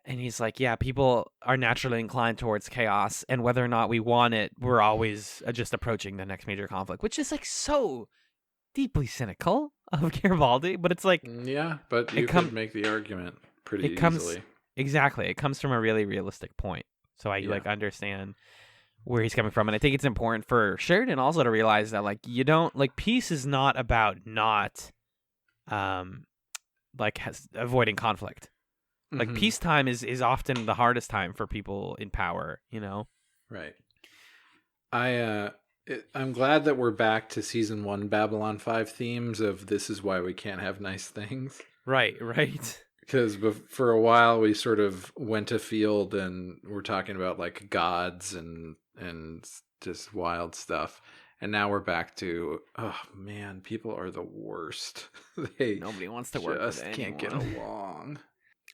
And he's like, yeah, people are naturally inclined towards chaos, and whether or not we want it, we're always just approaching the next major conflict, which is like so deeply cynical of Garibaldi. But it's like, yeah, but you could make the argument pretty easily. Exactly, it comes from a really realistic point, so I like understand where he's coming from, and I think it's important for Sheridan also to realize that like you don't like peace is not about not avoiding conflict. Like peacetime is often the hardest time for people in power, you know? Right. I'm glad that we're back to season 1 Babylon 5 themes of this is why we can't have nice things. Right. Because for a while we sort of went afield and we're talking about like gods and just wild stuff. And now we're back to, oh man, people are the worst. Nobody wants to work with anyone. Can't get along.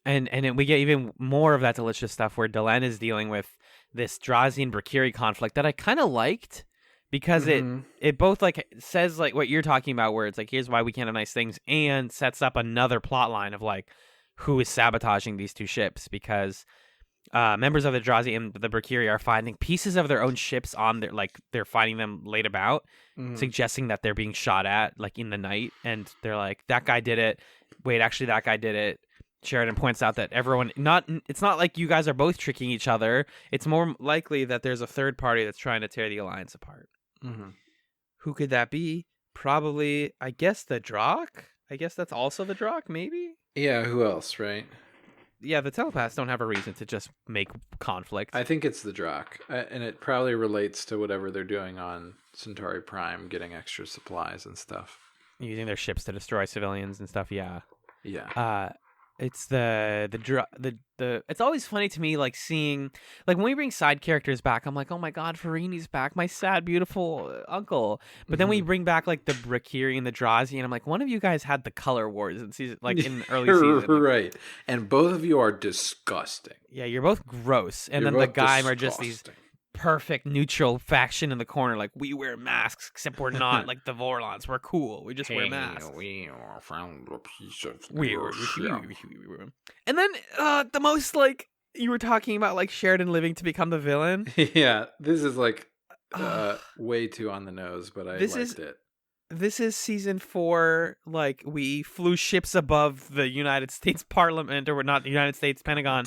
And then we get even more of that delicious stuff where Delenn is dealing with this Drazi and Brakiri conflict that I kind of liked because it both like says like what you're talking about where it's like here's why we can't have nice things and sets up another plot line of like who is sabotaging these 2 ships because members of the Drazi and the Brakiri are finding pieces of their own ships on their like they're finding them laid about suggesting that they're being shot at like in the night and they're like that guy did it. Wait, actually that guy did it. Sheridan points out that it's not like you guys are both tricking each other. It's more likely that there's a third party that's trying to tear the alliance apart. Who could that be? Probably, I guess, the Drakh? I guess that's also the Drakh, maybe? Yeah, who else, right? Yeah, the Telepaths don't have a reason to just make conflict. I think it's the Drakh. And it probably relates to whatever they're doing on Centauri Prime, getting extra supplies and stuff. Using their ships to destroy civilians and stuff, yeah. Yeah. It's the it's always funny to me like seeing like when we bring side characters back I'm like oh my god Farini's back, my sad beautiful uncle, but then we bring back like the Brakiri and the Drazi and I'm like one of you guys had the color wars in season like in early season right, and both of you are disgusting. Yeah, you're both gross, and then the guy are just these perfect neutral faction in the corner like we wear masks except we're not like the Vorlons, we're cool, we just wear masks. We found a piece of and then the most like you were talking about like Sheridan living to become the villain. Yeah, this is like way too on the nose, but I liked it. This is season 4. Like we flew ships above the United States Parliament, or not the United States Pentagon,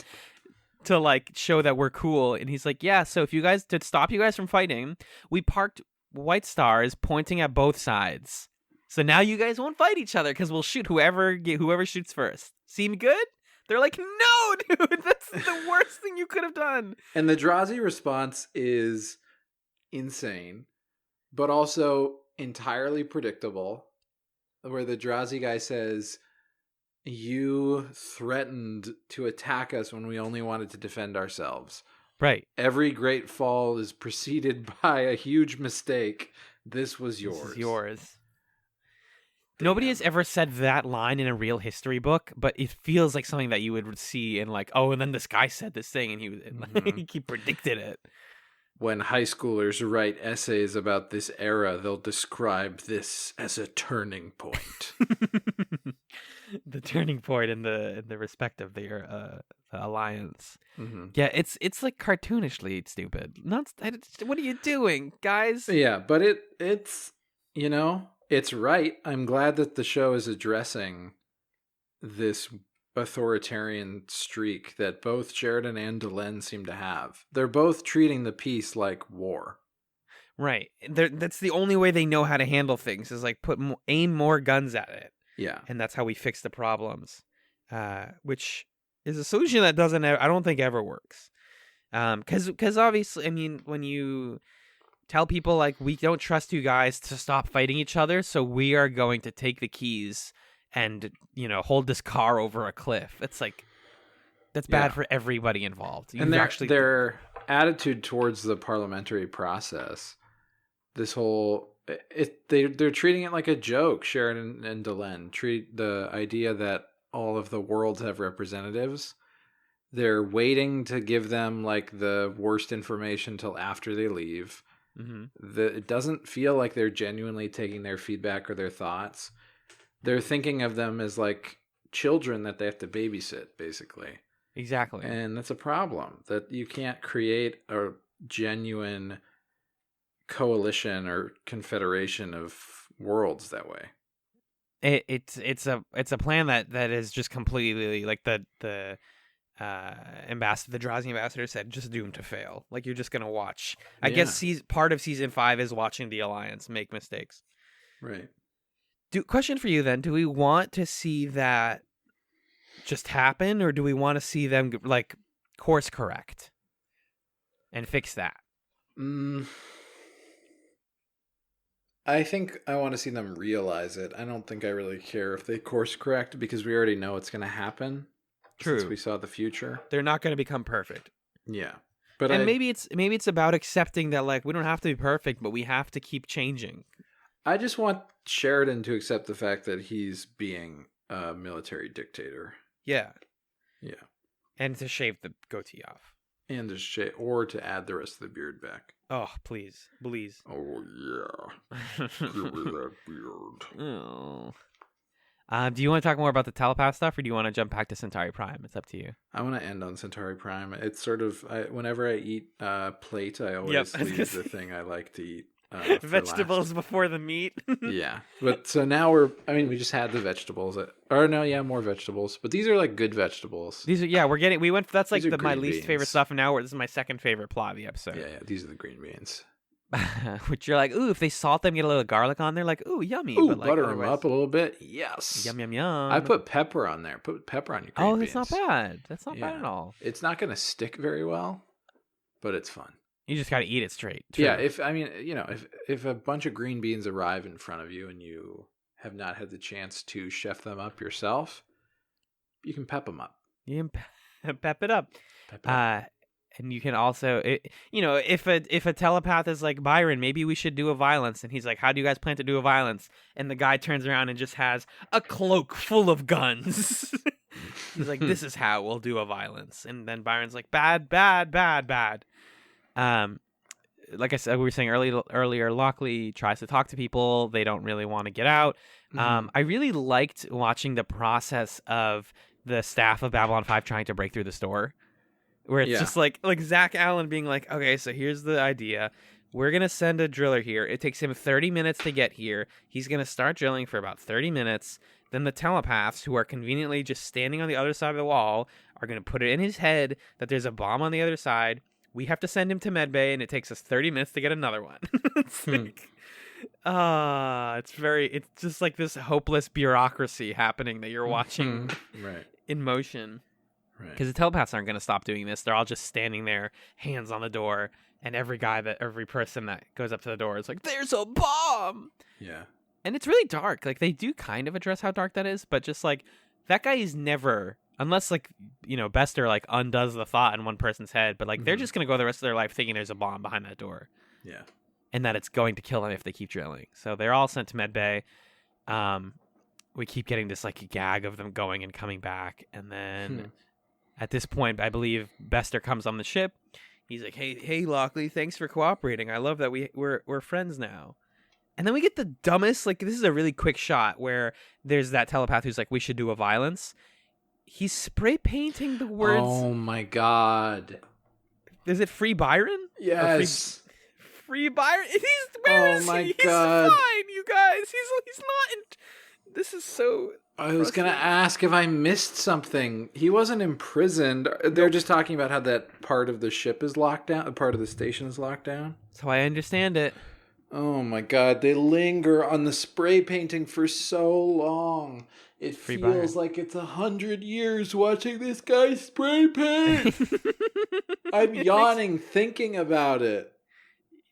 to like show that we're cool. And he's like, yeah, so if you guys to stop you guys from fighting, we parked white stars pointing at both sides. So now you guys won't fight each other because we'll shoot whoever shoots first. Seem good? They're like, no, dude, that's the worst thing you could have done. And the Drazi response is insane, but also entirely predictable. Where the Drazi guy says, you threatened to attack us when we only wanted to defend ourselves. Right. Every great fall is preceded by a huge mistake. This was yours. This is yours. Damn. Nobody has ever said that line in a real history book, but it feels like something that you would see in like, oh, and then this guy said this thing, and he predicted it. When high schoolers write essays about this era, they'll describe this as a turning point. The turning point in the respect of the alliance. Mm-hmm. Yeah, it's like cartoonishly stupid. What are you doing, guys? Yeah, but it's it's right. I'm glad that the show is addressing this authoritarian streak that both Sheridan and Delenn seem to have. They're both treating the peace like war. Right. That's the only way they know how to handle things is like aim more guns at it. Yeah. And that's how we fix the problems, which is a solution that I don't think ever works. Because obviously, I mean, when you tell people like, we don't trust you guys to stop fighting each other, so we are going to take the keys and hold this car over a cliff. It's like that's bad for everybody involved. And their attitude towards the parliamentary process, this whole they're treating it like a joke. Sheridan and Delenn treat the idea that all of the worlds have representatives. They're waiting to give them like the worst information till after they leave. Mm-hmm. It doesn't feel like they're genuinely taking their feedback or their thoughts. They're thinking of them as like children that they have to babysit, basically. Exactly. And that's a problem, that you can't create a genuine coalition or confederation of worlds that way. It's a plan that is just completely like the Drazi ambassador said, just doomed to fail. Like you're just gonna watch. I guess part of season 5 is watching the Alliance make mistakes. Right. Question for you then: do we want to see that just happen, or do we want to see them like course correct and fix that? I think I want to see them realize it. I don't think I really care if they course correct because we already know it's going to happen. True. Since we saw the future. They're not going to become perfect. Yeah. Maybe it's about accepting that like we don't have to be perfect, but we have to keep changing. I just want Sheridan to accept the fact that he's being a military dictator. Yeah. Yeah. And to shave the goatee off. And to shave, or to add the rest of the beard back. Oh, please. Please. Oh, yeah. Give me that beard. Oh. Do you want to talk more about the telepath stuff, or do you want to jump back to Centauri Prime? It's up to you. I want to end on Centauri Prime. It's sort of, whenever I eat plate, I always leave the thing I like to eat. Vegetables before the meat. Yeah. But so now we just had the vegetables. More vegetables. But these are like good vegetables. These are, that's like my least favorite stuff. And now this is my second favorite plot of the episode. Yeah, these are the green beans. Which you're like, ooh, if they salt them, get a little garlic on there, like, ooh, yummy. Ooh, but like, butter them up a little bit. Yes. Yum, yum, yum. I put pepper on there. Put pepper on your green beans. Oh, that's not bad. That's not bad at all. It's not going to stick very well, but it's fun. You just got to eat it straight. True. Yeah, if a bunch of green beans arrive in front of you and you have not had the chance to chef them up yourself, you can pep them up. You can pep it up. And you can also, if a telepath is like, Byron, maybe we should do a violence. And he's like, how do you guys plan to do a violence? And the guy turns around and just has a cloak full of guns. He's like, this is how we'll do a violence. And then Byron's like, bad, bad, bad, bad. Like I said, we were saying earlier, Lockley tries to talk to people. They don't really want to get out. Mm-hmm. I really liked watching the process of the staff of Babylon 5 trying to break through the store. Where it's just like Zach Allen being like, okay, so here's the idea. We're going to send a driller here. It takes him 30 minutes to get here. He's going to start drilling for about 30 minutes. Then the telepaths, who are conveniently just standing on the other side of the wall, are going to put it in his head that there's a bomb on the other side. We have to send him to medbay, and it takes us 30 minutes to get another one. It's like, it's just like this hopeless bureaucracy happening that you're watching in motion. Because the telepaths aren't going to stop doing this. They're all just standing there, hands on the door, and every person that goes up to the door is like, there's a bomb! Yeah. And it's really dark. Like, they do kind of address how dark that is, but just like, that guy is never, unless like, Bester like undoes the thought in one person's head, but like, they're just going to go the rest of their life thinking there's a bomb behind that door. Yeah. And that it's going to kill them if they keep drilling. So they're all sent to medbay. We keep getting this like gag of them going and coming back, and then... At this point, I believe Bester comes on the ship. He's like, "Hey, Lockley, thanks for cooperating. I love that we're friends now." And then we get the dumbest, like, this is a really quick shot where there's that telepath who's like, "We should do a violence." He's spray painting the words. Oh my god! Is it Free Byron? Yes. Free Byron. Where is he? He's fine, you guys. He's not. This is so. I was going to ask if I missed something. He wasn't imprisoned. They're just talking about how that part of the ship is locked down. Part of the station is locked down. That's how I understand it. Oh my god. They linger on the spray painting for so long. It feels like it's 100 years watching this guy spray paint. I'm yawning thinking about it.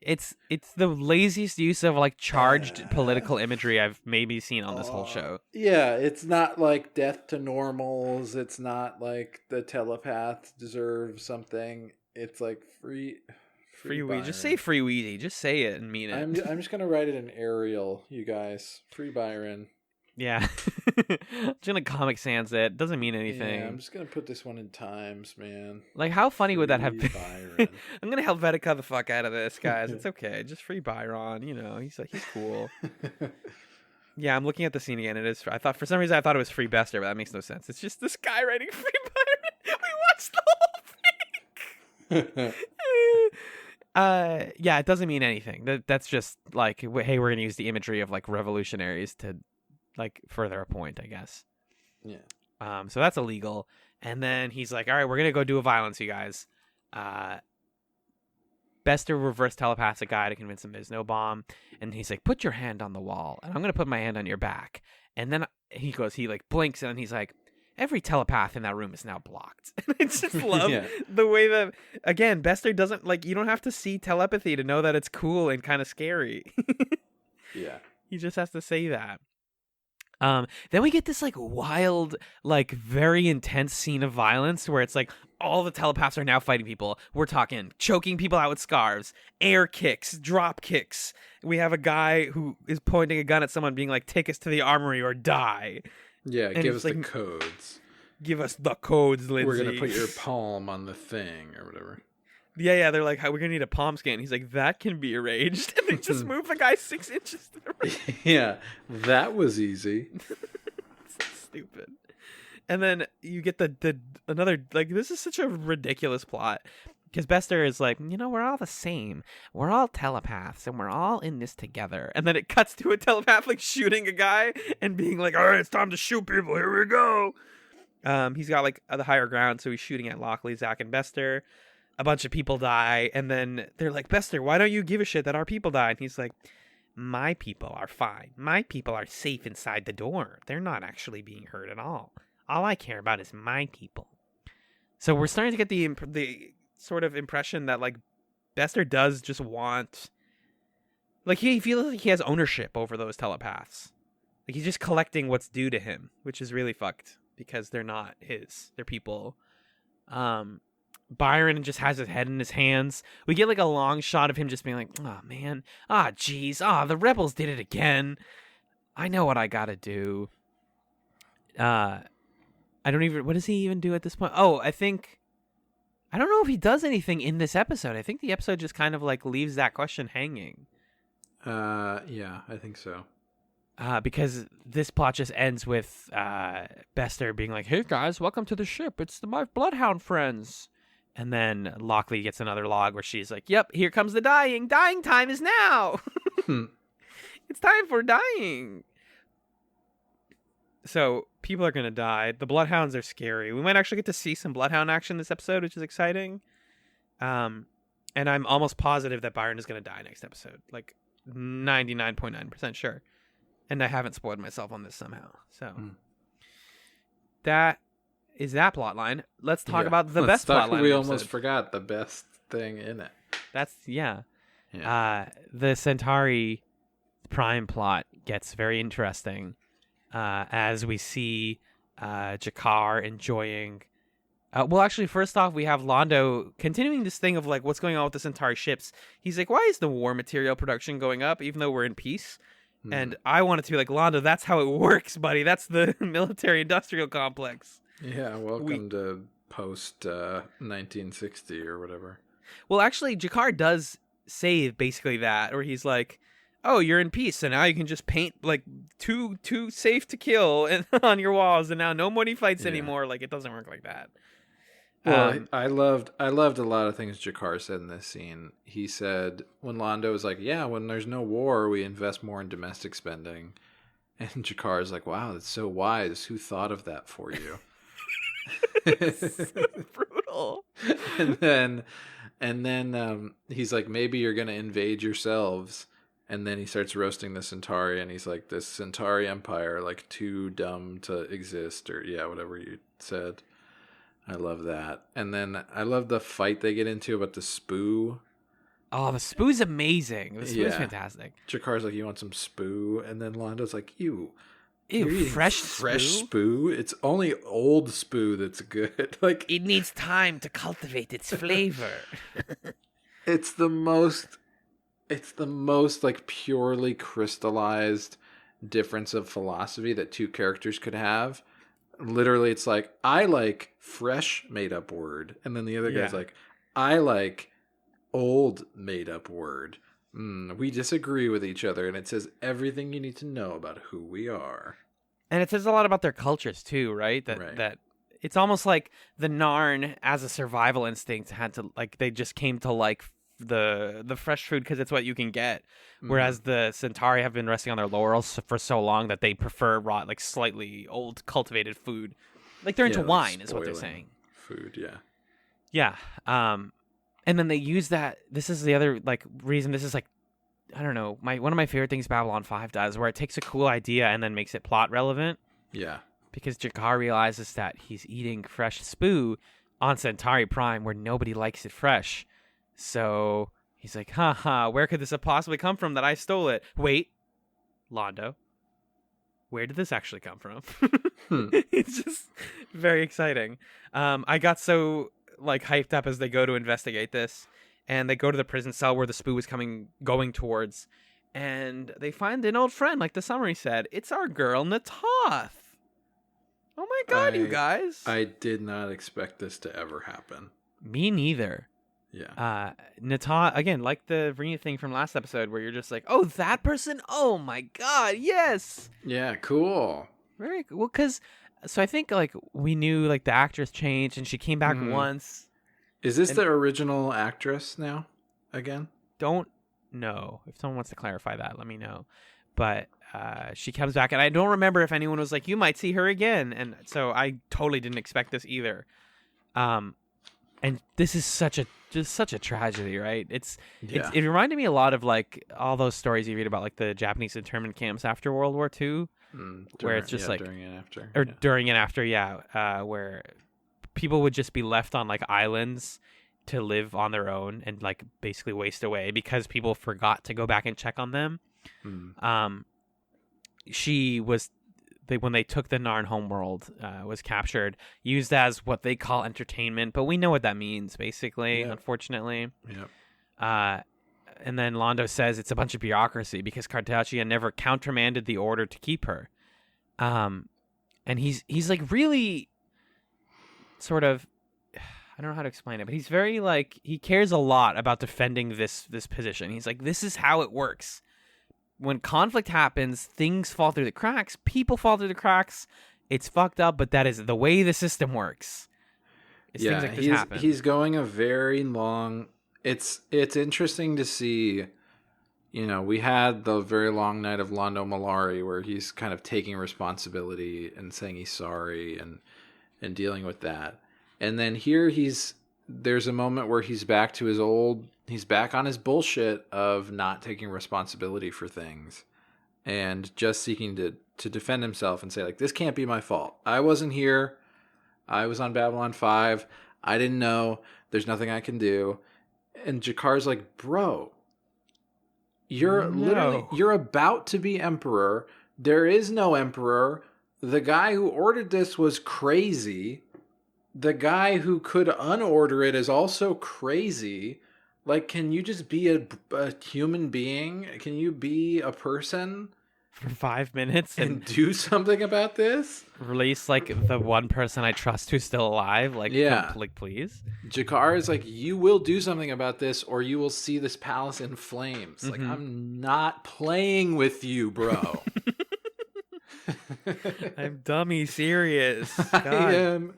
It's the laziest use of like charged political imagery I've maybe seen on this whole show. Yeah, it's not like death to normals. It's not like the telepaths deserve something. It's like free Weezy. Just say free Weezy. Just say it and mean it. I'm just gonna write it in Arial, you guys. Free Byron. Yeah. I'm just gonna Comic Sans it. Doesn't mean anything. Yeah, I'm just gonna put this one in Times, man. Like, how funny would that have been? Byron. I'm gonna Helvetica the fuck out of this, guys. It's okay. Just free Byron. You know, he's cool. Yeah, I'm looking at the scene again. It is. For some reason I thought it was free Bester, but that makes no sense. It's just this guy writing free Byron. We watched the whole thing. Yeah, it doesn't mean anything. That's just like, hey, we're gonna use the imagery of like revolutionaries to like further a point, I guess. Yeah. So that's illegal. And then he's like, all right, we're gonna go do a violence, you guys. Bester reverse telepaths a guy to convince him there's no bomb, and he's like, put your hand on the wall, and I'm gonna put my hand on your back. And then he like blinks, and then he's like, every telepath in that room is now blocked. I just love the way that, again, Bester doesn't, like, you don't have to see telepathy to know that it's cool and kind of scary. Yeah. He just has to say that. Then we get this, like, wild, like, very intense scene of violence where it's like all the telepaths are now fighting people. We're talking choking people out with scarves, air kicks, drop kicks. We have a guy who is pointing a gun at someone being like, take us to the armory or die. Yeah, And give us like, the codes. Give us the codes, Lindsay. We're going to put your palm on the thing or whatever. Yeah, they're like, we're going to need a palm scan. He's like, that can be arranged. And they just move the guy 6 inches to the right. Yeah, that was easy. So stupid. And then you get the another, like, this is such a ridiculous plot. Because Bester is like, we're all the same. We're all telepaths, and we're all in this together. And then it cuts to a telepath, like, shooting a guy and being like, all right, it's time to shoot people. Here we go. He's got, like, the higher ground, so he's shooting at Lockley, Zach, and Bester. A bunch of people die, and then they're like, Bester, why don't you give a shit that our people died? And he's like, my people are fine. My people are safe inside the door. They're not actually being hurt at all. All I care about is my people. So we're starting to get the sort of impression that, like, Bester does just want, like, he feels like he has ownership over those telepaths. Like, he's just collecting what's due to him, which is really fucked because they're not his. They're people. Byron just has his head in his hands. We get, like, a long shot of him just being like, oh, man. Jeez. The rebels did it again. I know what I gotta do. What does he even do at this point? I don't know if he does anything in this episode. I think the episode just kind of, like, leaves that question hanging. Yeah, I think so. Because this plot just ends with Bester being like, hey, guys, welcome to the ship. It's my bloodhound friends. And then Lockley gets another log where she's like, yep, here comes the dying. Dying time is now. It's time for dying. So people are going to die. The bloodhounds are scary. We might actually get to see some bloodhound action this episode, which is exciting. And I'm almost positive that Byron is going to die next episode. Like 99.9% sure. And I haven't spoiled myself on this somehow. So that is that plot line. Let's talk about the best plot line. We almost forgot the best thing in it. That's, yeah. The Centauri Prime plot gets very interesting. As we see Jakar enjoying... well, actually, first off, we have Londo continuing this thing of, like, what's going on with the Centauri ships. He's like, why is the war material production going up, even though we're in peace? And I want it to be like, Londo, that's how it works, buddy. That's the military-industrial complex. Yeah, welcome to post-1960 or whatever. Well, actually, Jakar does say basically that, or he's like, oh, you're in peace, so now you can just paint, like, too safe to kill on your walls, and now no money fights anymore. Like, it doesn't work like that. Well, I loved a lot of things Jakar said in this scene. He said, when Londo was like, yeah, when there's no war, we invest more in domestic spending. And Jakar's like, wow, that's so wise. Who thought of that for you? So brutal. And then he's like, maybe you're going to invade yourselves. And then he starts roasting the Centauri, and he's like, this Centauri Empire, like, too dumb to exist, or, yeah, whatever you said. I love that. And then I love the fight they get into about the spoo. Oh, the spoo's amazing. The spoo's Yeah. fantastic. Jakar's like, you want some spoo? And then Londo's like, Ew, you're eating fresh spoo? It's only old spoo that's good. Like, It needs time to cultivate its flavor. it's the most like purely crystallized difference of philosophy that two characters could have. Literally, it's like, I like fresh made up word, and then the other guy's like, I like old made up word. We disagree with each other, and it says everything you need to know about who we are. And it says a lot about their cultures too, right? That it's almost like the Narn, as a survival instinct, had to like they just came to like the fresh food because it's what you can get. Whereas the Centauri have been resting on their laurels for so long that they prefer raw, like slightly old cultivated food. Like they're into wine, is what they're saying. Food, yeah. Yeah. And then they use that. This is the other like reason. This is like, I don't know. One of my favorite things Babylon 5 does, where it takes a cool idea and then makes it plot relevant. Yeah. Because Jakar realizes that he's eating fresh spoo on Centauri Prime, where nobody likes it fresh. So he's like, where could this have possibly come from that I stole it? Wait, Londo, where did this actually come from? It's just very exciting. I got so like hyped up as they go to investigate this, and they go to the prison cell where the spoo is going towards, and they find an old friend, like the summary said. It's our girl Natoth. Oh my god, you guys! I did not expect this to ever happen. Me neither. Yeah. Natoth, again, like the Rena thing from last episode, where you're just like, oh, that person? Oh my god, yes! Yeah, cool. Very cool. Well, because, so I think, like, we knew, like, the actress changed, and she came back once. Is this the original actress now, again? Don't know. If someone wants to clarify that, let me know. But she comes back, and I don't remember if anyone was like, you might see her again. And so I totally didn't expect this either. And this is such a tragedy, right? It reminded me a lot of like all those stories you read about like the Japanese internment camps after World War II, where it's just like during and after, during and after, where people would just be left on like islands to live on their own and like basically waste away because people forgot to go back and check on them. She was. When they took the Narn homeworld, was captured, used as what they call entertainment, but we know what that means, basically, unfortunately. Yep. And then Londo says it's a bunch of bureaucracy because Cartacea never countermanded the order to keep her. And he's like really sort of, I don't know how to explain it, but he's very like, he cares a lot about defending this position. He's like, this is how it works. When conflict happens, things fall through the cracks. People fall through the cracks. It's fucked up, but that is the way the system works. Things like this happen. He's going a very long. It's interesting to see. You know, we had the very long night of Londo Mollari, where he's kind of taking responsibility and saying he's sorry and dealing with that. And then here there's a moment where he's back on his bullshit of not taking responsibility for things and just seeking to defend himself and say, like, this can't be my fault. I wasn't here. I was on Babylon 5. I didn't know. There's nothing I can do. And Jakar's like, bro, you're about to be emperor. There is no emperor. The guy who ordered this was crazy. The guy who could unorder it is also crazy. Like, can you just be a human being? Can you be a person? For 5 minutes and do something about this? Release, like, the one person I trust who's still alive? Like, please? Jakar is like, you will do something about this or you will see this palace in flames. Like, I'm not playing with you, bro. I'm dummy serious. God. I am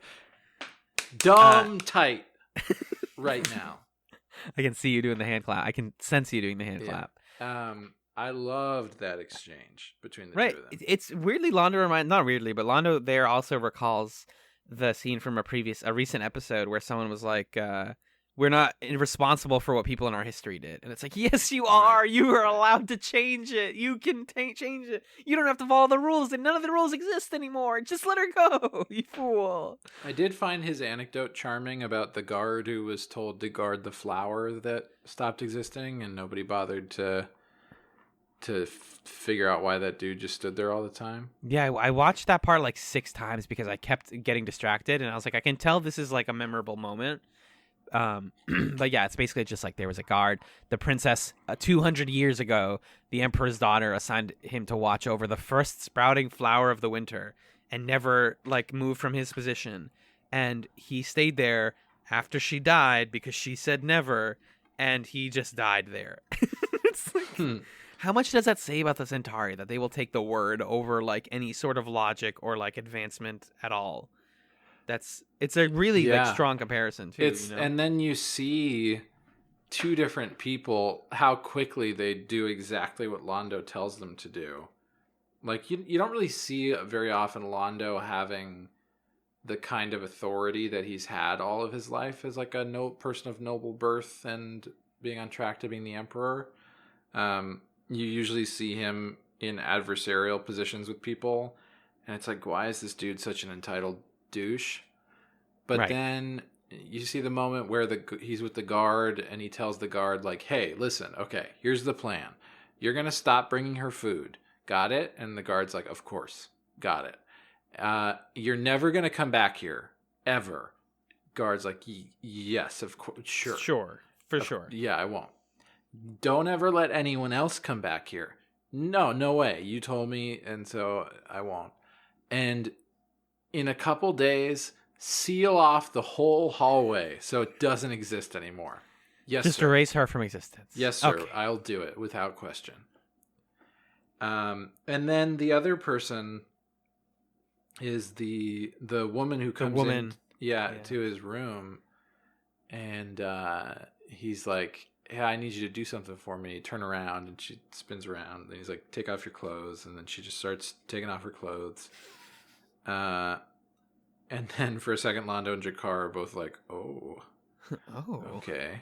dumb tight right now. I can see you doing the hand clap. I can sense you doing the hand clap. I loved that exchange between the two of them. It's weirdly Londo not weirdly, but Londo there also recalls the scene from a recent episode where someone was like, we're not responsible for what people in our history did. And it's like, yes, you are. Right. You are allowed to change it. You can change it. You don't have to follow the rules, and none of the rules exist anymore. Just let her go, you fool. I did find his anecdote charming about the guard who was told to guard the flower that stopped existing, and nobody bothered to figure out why that dude just stood there all the time. Yeah, I watched that part like 6 times because I kept getting distracted, and I was like, I can tell this is like a memorable moment. But yeah, it's basically just like there was a guard. The princess, 200 years ago, the emperor's daughter assigned him to watch over the first sprouting flower of the winter and never like moved from his position. And he stayed there after she died because she said never, and he just died there. It's like, how much does that say about the Centauri that they will take the word over like any sort of logic or like advancement at all? It's a really like strong comparison too. And then you see 2 different people, how quickly they do exactly what Londo tells them to do. Like you don't really see very often Londo having the kind of authority that he's had all of his life as like a person of noble birth and being on track to being the emperor. You usually see him in adversarial positions with people, and it's like, why is this dude such an entitled douche? But then you see the moment where he's with the guard, and he tells the guard like, hey, listen, okay, here's the plan. You're going to stop bringing her food. Got it? And the guard's like, of course. Got it. You're never going to come back here. Ever. Guard's like, yes, of course. Sure. Sure. For sure. Yeah, I won't. Don't ever let anyone else come back here. No way. You told me, and so I won't. And in a couple days, seal off the whole hallway so it doesn't exist anymore. Yes, just sir. Erase her from existence. Yes, sir. Okay. I'll do it without question. And then the other person is the woman who comes in to his room, and he's like, hey, I need you to do something for me. Turn around. And she spins around. And he's like, take off your clothes. And then she just starts taking off her clothes. And then for a second, Londo and Jakar are both like, oh. Okay.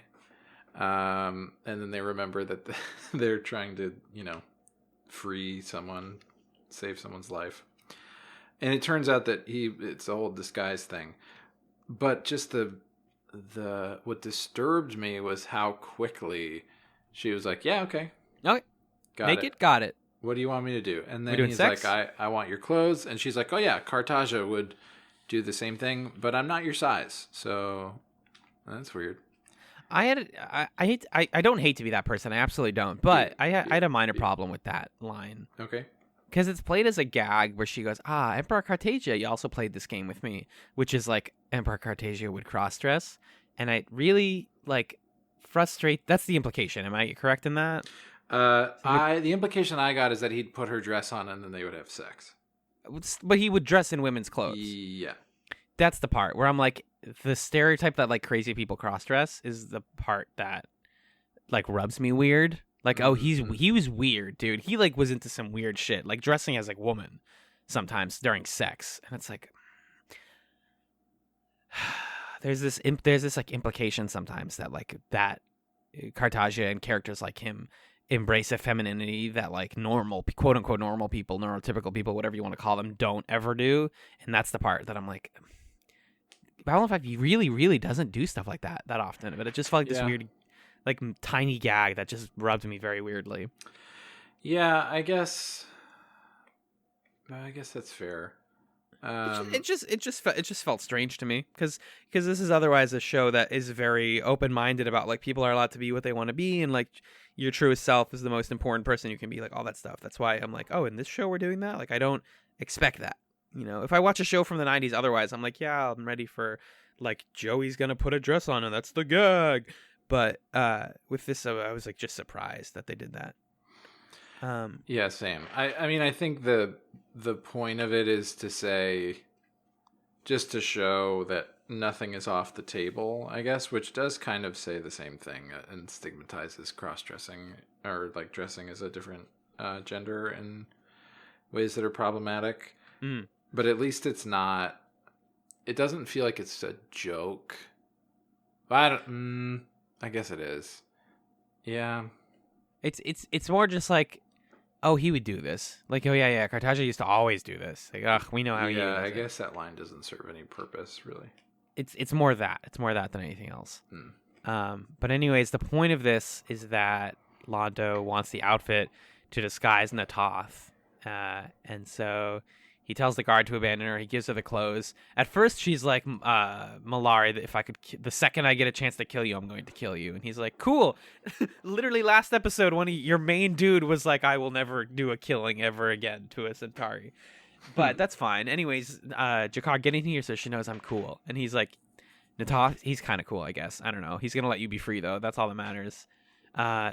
And then they remember that they're trying to, free someone, save someone's life. And it turns out that it's a whole disguise thing. But just what disturbed me was how quickly she was like, yeah, okay. Got it. What do you want me to do? And then he's sex? like, I want your clothes. And she's like, oh yeah, Cartagia would do the same thing, but I'm not your size. So that's weird. I don't hate to be that person. I absolutely don't. But I had a minor problem with that line. Okay. Because it's played as a gag where she goes, Emperor Cartagia, you also played this game with me, which is like Emperor Cartagia would cross-dress. And I really, frustrate. That's the implication. Am I correct in that? The implication I got is that he'd put her dress on and then they would have sex. But he would dress in women's clothes. Yeah. That's the part where I'm like, the stereotype that crazy people cross-dress is the part that rubs me weird. He was weird, dude. He was into some weird shit, dressing as woman sometimes during sex, and it's like there's this implication sometimes that that Cartagia and characters like him embrace a femininity that normal, quote unquote normal people, neurotypical people, whatever you want to call them, don't ever do, and that's the part that I'm like, Babylon 5 really, really doesn't do stuff like that often, but it just felt like this weird, tiny gag that just rubbed me very weirdly. Yeah, I guess that's fair. It just felt strange to me because this is otherwise a show that is very open-minded about people are allowed to be what they want to be, and your truest self is the most important person you can be, all that stuff. That's why I'm like, oh, in this show we're doing that. I don't expect that. If I watch a show from the 90s otherwise, I'm like, yeah, I'm ready for Joey's gonna put a dress on and that's the gag. But with this, I was just surprised that they did that. Yeah, same. I mean, I think the point of it is to say, just to show that nothing is off the table, I guess, which does kind of say the same thing and stigmatizes cross-dressing or dressing as a different gender in ways that are problematic. But at least it's not, it doesn't feel like it's a joke But I don't. I guess it is. Yeah. It's more just like, oh, he would do this. Like, oh yeah, Cartagia used to always do this. Like, ugh, we know how he does Yeah, I it. guess that line doesn't serve any purpose, really. It's more that. It's more that than anything else. But anyways, the point of this is that Londo wants the outfit to disguise Natoth. And so he tells the guard to abandon her. He gives her the clothes. At first, she's like, Malari, that if I could, the second I get a chance to kill you, I'm going to kill you. And he's like, cool. Literally last episode, your main dude was like, I will never do a killing ever again to a Centauri. But that's fine. Anyways, Jakar, get in here so she knows I'm cool. And he's like, Natoth, he's kind of cool, I guess. I don't know. He's going to let you be free, though. That's all that matters.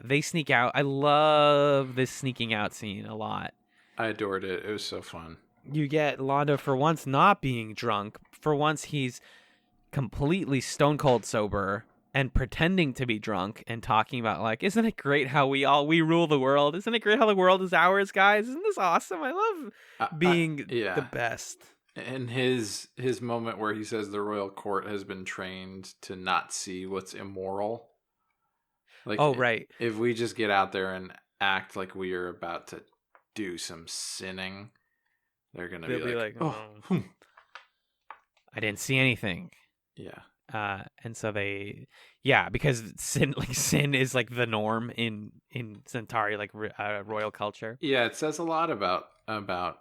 They sneak out. I love this sneaking out scene a lot. I adored it. It was so fun. You get Londo for once not being drunk. For once, he's completely stone cold sober and pretending to be drunk and talking about, like, isn't it great how we rule the world? Isn't it great how the world is ours, guys? Isn't this awesome? I love being the best. And his moment where he says the royal court has been trained to not see what's immoral. Like, oh, right. If we just get out there and act like we are about to do some sinning, they're going to be like, oh. I didn't see anything. Yeah. And so because sin is like the norm in Centauri, like royal culture. Yeah, it says a lot about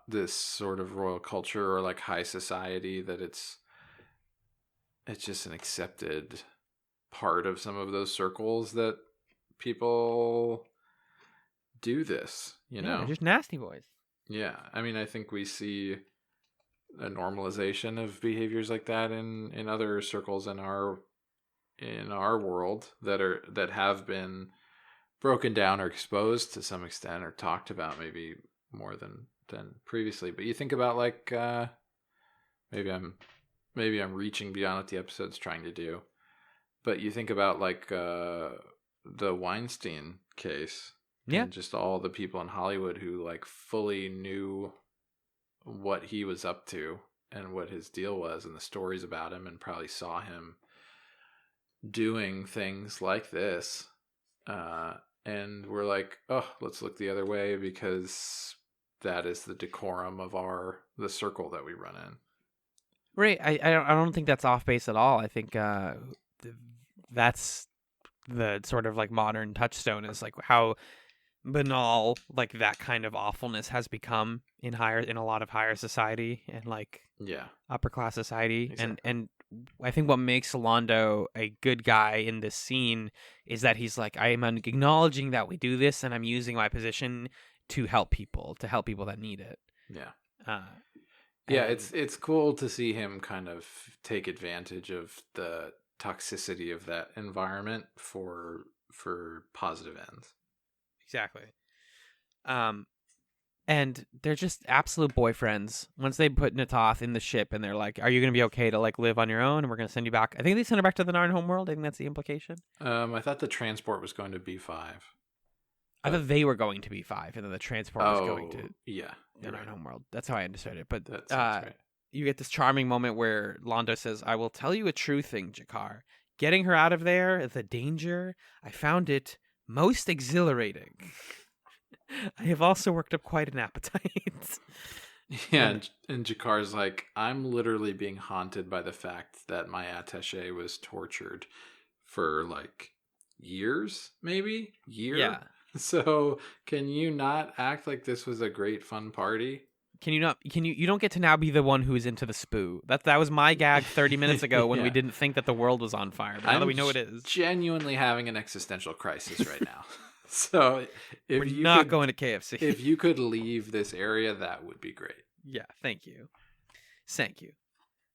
this sort of royal culture or like high society, that it's just an accepted part of some of those circles that people do this, you know? They're just nasty boys. Yeah, I mean, I think we see a normalization of behaviors like that in other circles in our world that have been broken down or exposed to some extent or talked about maybe more than previously. But you think about like maybe I'm reaching beyond what the episode's trying to do, but you think about like the Weinstein case. Yeah. And just all the people in Hollywood who like fully knew what he was up to and what his deal was and the stories about him, and probably saw him doing things like this. And we're like, oh, let's look the other way because that is the decorum of the circle that we run in. Right. I don't think that's off base at all. I think that's the sort of like modern touchstone, is like how banal like that kind of awfulness has become in a lot of higher society and like upper class society. Exactly. And I think what makes Londo a good guy in this scene is that he's like, I am acknowledging that we do this and I'm using my position to help people that need it. Yeah. It's cool to see him kind of take advantage of the toxicity of that environment for positive ends. Exactly. And they're just absolute boyfriends. Once they put Natoth in the ship and they're like, are you going to be okay to like live on your own? And we're going to send you back. I think they send her back to the Narn homeworld. I think that's the implication. I thought the transport was going to B5. I thought they were going to B5 and then the transport was going to the Narn homeworld. That's how I understood it. But that sounds right. You get this charming moment where Londo says, I will tell you a true thing, Jakar. Getting her out of there, the danger, I found it most exhilarating. I have also worked up quite an appetite. Yeah, and Jakar's like, I'm literally being haunted by the fact that my attaché was tortured for like years, maybe? Yeah. So can you not act like this was a great fun party? You don't get to now be the one who is into the spoo. That was my gag 30 minutes ago when we didn't think that the world was on fire. But now that we know it is. Genuinely having an existential crisis right now. So if we're not going to KFC. If you could leave this area, that would be great. Yeah, thank you.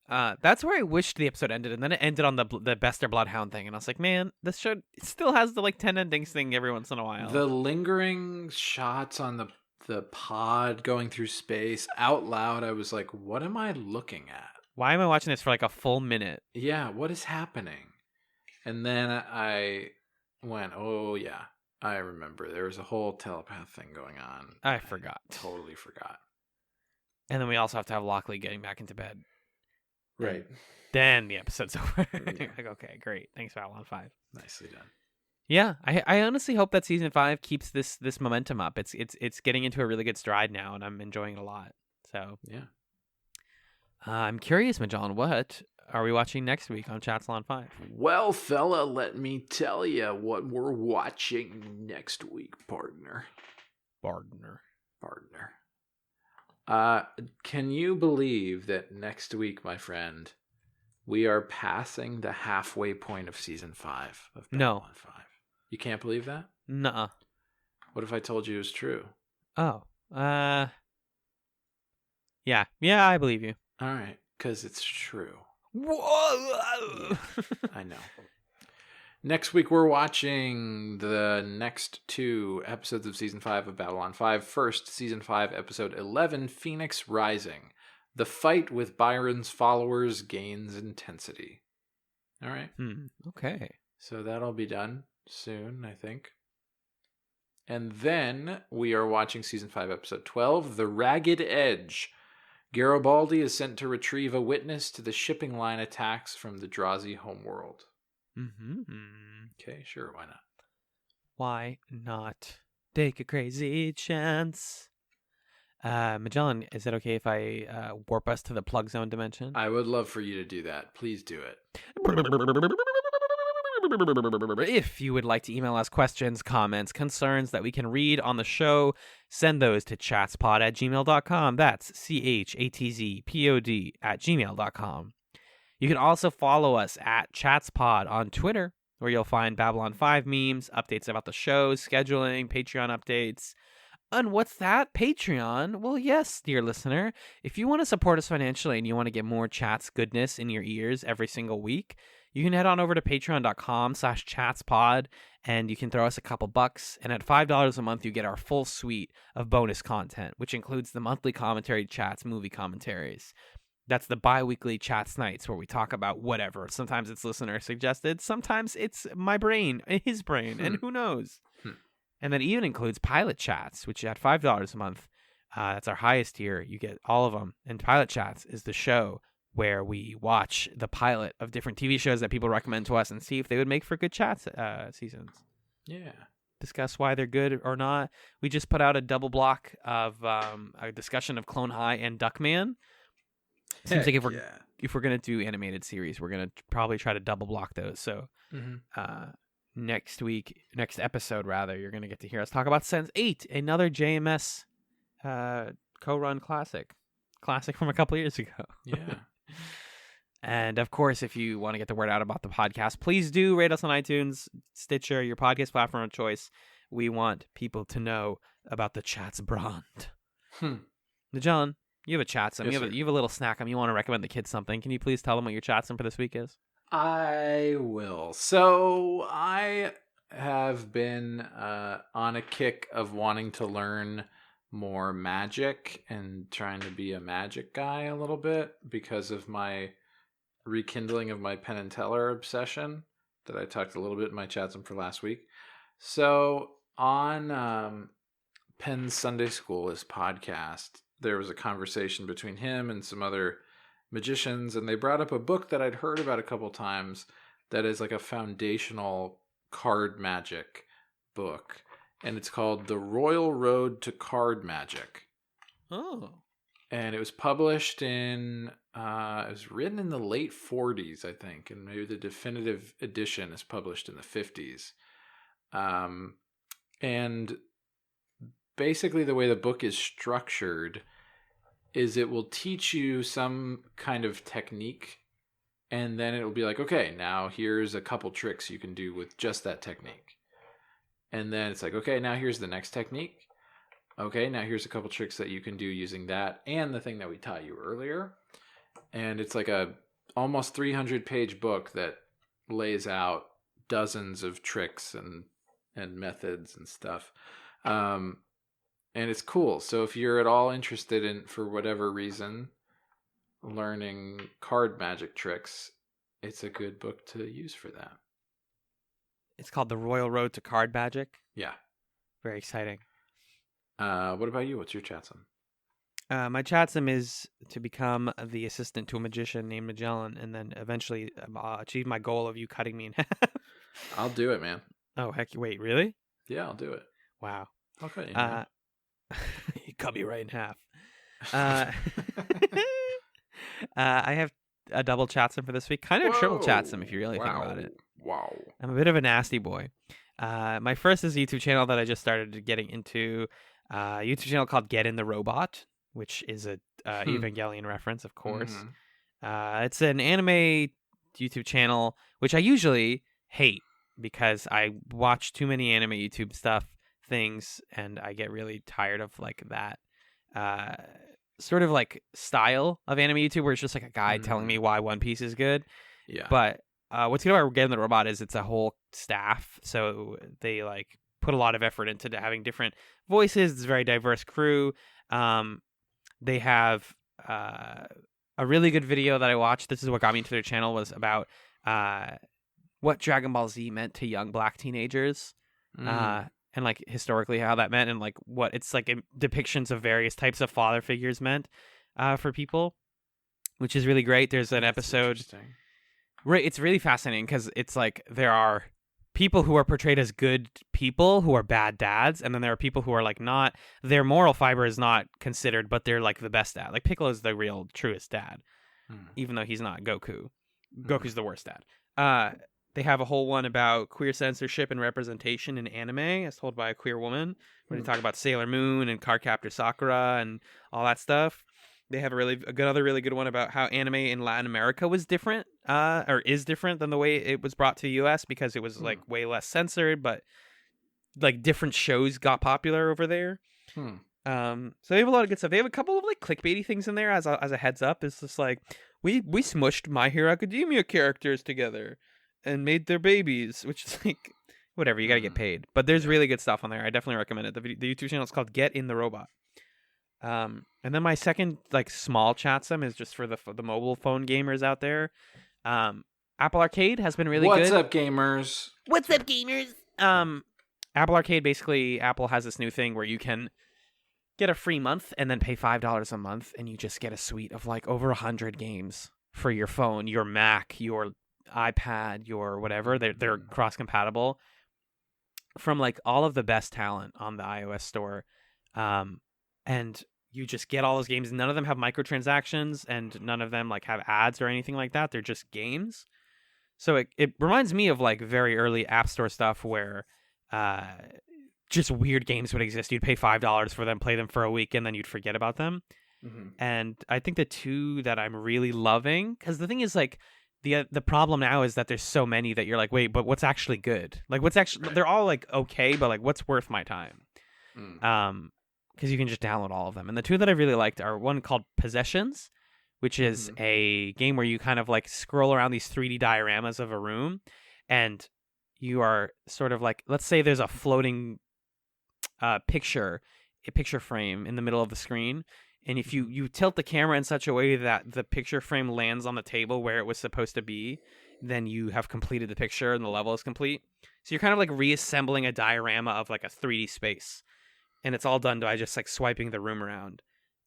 That's where I wished the episode ended, and then it ended on the Bester Bloodhound thing, and I was like, man, this show still has the like 10 endings thing every once in a while. The lingering shots on the pod going through space, out loud, I was like, what am I looking at? Why am I watching this for like a full minute? Yeah, what is happening? And then I went, oh yeah, I remember. There was a whole telepath thing going on. I forgot. Totally forgot. And then we also have to have Lockley getting back into bed. Right. Then the episode's over. Yeah. Like, okay, great. Thanks, Babylon 5. Nicely done. Yeah, I honestly hope that season 5 keeps this momentum up. It's getting into a really good stride now, and I'm enjoying it a lot. So Yeah. I'm curious, Magellan, what are we watching next week on Chatzylon 5? Well, fella, let me tell you what we're watching next week, partner. Partner. Can you believe that next week, my friend, we are passing the halfway point of season 5 of Babylon 5? You can't believe that? Nuh-uh. What if I told you it was true? Oh. Yeah, I believe you. All right, because it's true. Whoa! Yeah, I know. Next week, we're watching the next 2 episodes of Season 5 of Babylon 5. First, Season 5, Episode 11, Phoenix Rising. The fight with Byron's followers gains intensity. All right. Okay. So that'll be done soon, I think. And then we are watching Season 5, Episode 12, The Ragged Edge. Garibaldi is sent to retrieve a witness to the shipping line attacks from the Drazi homeworld. Mm-hmm. Okay, sure, why not? Why not? Take a crazy chance. Magellan, is it okay if I warp us to the plug zone dimension? I would love for you to do that. Please do it. If you would like to email us questions, comments, concerns that we can read on the show, send those to chatspod@gmail.com. That's chatzpod@gmail.com. You can also follow us at Chatspod on Twitter, where you'll find Babylon 5 memes, updates about the show, scheduling, Patreon updates. And what's that? Patreon? Well, yes, dear listener. If you want to support us financially and you want to get more Chats goodness in your ears every single week, you can head on over to patreon.com/chatspod and you can throw us a couple bucks. And at $5 a month, you get our full suite of bonus content, which includes the monthly commentary chats, movie commentaries. That's the bi-weekly chats nights where we talk about whatever. Sometimes it's listener suggested. Sometimes it's my brain, his brain, and who knows. And that even includes pilot chats, which at $5 a month, that's our highest tier. You get all of them. And pilot chats is the show where we watch the pilot of different TV shows that people recommend to us and see if they would make for good chats seasons. Yeah. Discuss why they're good or not. We just put out a double block of a discussion of Clone High and Duckman. Seems like if we're gonna do animated series, we're gonna probably try to double block those. So next episode rather, you're gonna get to hear us talk about Sense 8, another JMS co-run classic from a couple years ago. Yeah. And of course, if you want to get the word out about the podcast, please do rate us on iTunes, Stitcher, your podcast platform of choice. We want people to know about the Chats brand. John, you have a Chatsum. Yes, you have a little snack. You want to recommend the kids something. Can you please tell them what your Chatsum for this week is? I will. So I have been on a kick of wanting to learn more magic and trying to be a magic guy a little bit because of my rekindling of my Penn and Teller obsession that I talked a little bit in my Chatsum for last week. So on Penn's Sunday School, his podcast, there was a conversation between him and some other magicians, and they brought up a book that I'd heard about a couple times that is like a foundational card magic book, and it's called The Royal Road to Card Magic. Oh. And it was published in, it was written in the late 40s, I think, and maybe the definitive edition is published in the 50s. And basically the way the book is structured is it will teach you some kind of technique, and then it will be like, okay, now here's a couple tricks you can do with just that technique. And then it's like, okay, now here's the next technique. Okay, now here's a couple tricks that you can do using that and the thing that we taught you earlier. And it's like a almost 300-page book that lays out dozens of tricks and methods and stuff. And it's cool. So if you're at all interested in, for whatever reason, learning card magic tricks, it's a good book to use for that. It's called The Royal Road to Card Magic. Yeah. Very exciting. What about you? What's your Chatsum? My Chatsum is to become the assistant to a magician named Magellan, and then eventually achieve my goal of you cutting me in half. I'll do it, man. Oh heck! Wait, really? Yeah, I'll do it. Wow. I'll cut you in half. You cut me right in half. I have a double Chatsum for this week, kind of a triple Chatsum if you really think about it. Wow. I'm a bit of a nasty boy. My first is a YouTube channel that I just started getting into. A YouTube channel called Get in the Robot, which is a Evangelion reference, of course. It's an anime YouTube channel, which I usually hate because I watch too many anime YouTube things, and I get really tired of like that sort of like style of anime YouTube where it's just like a guy telling me why One Piece is good. Yeah. But what's good about Get in the Robot is it's a whole staff, so they like put a lot of effort into having different voices. It's a very diverse crew. They have a really good video that I watched. This is what got me into their channel, was about what Dragon Ball Z meant to young black teenagers. And like historically how that meant, and like what it's like depictions of various types of father figures meant for people, which is really great. There's an episode, right? It's really fascinating because it's like there are people who are portrayed as good people who are bad dads, and then there are people who are like not, their moral fiber is not considered, but they're like the best dad. Like Piccolo's the real truest dad, even though he's not Goku. Goku's the worst dad. They have a whole one about queer censorship and representation in anime, as told by a queer woman, where they talk about Sailor Moon and Cardcaptor Sakura and all that stuff. They have another really good one about how anime in Latin America was different, or is different than the way it was brought to the U.S. because it was like way less censored, but like different shows got popular over there. So they have a lot of good stuff. They have a couple of like clickbaity things in there as a heads up. It's just like we smushed My Hero Academia characters together and made their babies, which is like, whatever, you gotta get paid. But there's really good stuff on there. I definitely recommend it. The YouTube channel is called Get in the Robot. And then my second like small Chatsum is just for the mobile phone gamers out there. Apple Arcade has been really good. What's up, gamers? What's up, gamers? Apple Arcade, basically, Apple has this new thing where you can get a free month and then pay $5 a month, and you just get a suite of like over 100 games for your phone, your Mac, your iPad, your whatever. They're cross compatible from like all of the best talent on the iOS store, and you just get all those games. None of them have microtransactions, and none of them like have ads or anything like that. They're just games. So it reminds me of like very early App Store stuff where just weird games would exist. You'd pay $5 for them, play them for a week, and then you'd forget about them. And I think the two that I'm really loving, because the thing is like the problem now is that there's so many that you're like, wait, but what's actually good? Like what's actually, they're all like okay, but like what's worth my time? Because you can just download all of them. And the two that I really liked are one called Possessions, which is a game where you kind of like scroll around these 3D dioramas of a room, and you are sort of like, let's say there's a floating picture frame in the middle of the screen. And if you tilt the camera in such a way that the picture frame lands on the table where it was supposed to be, then you have completed the picture and the level is complete. So you're kind of like reassembling a diorama of like a 3D space. And it's all done by just like swiping the room around.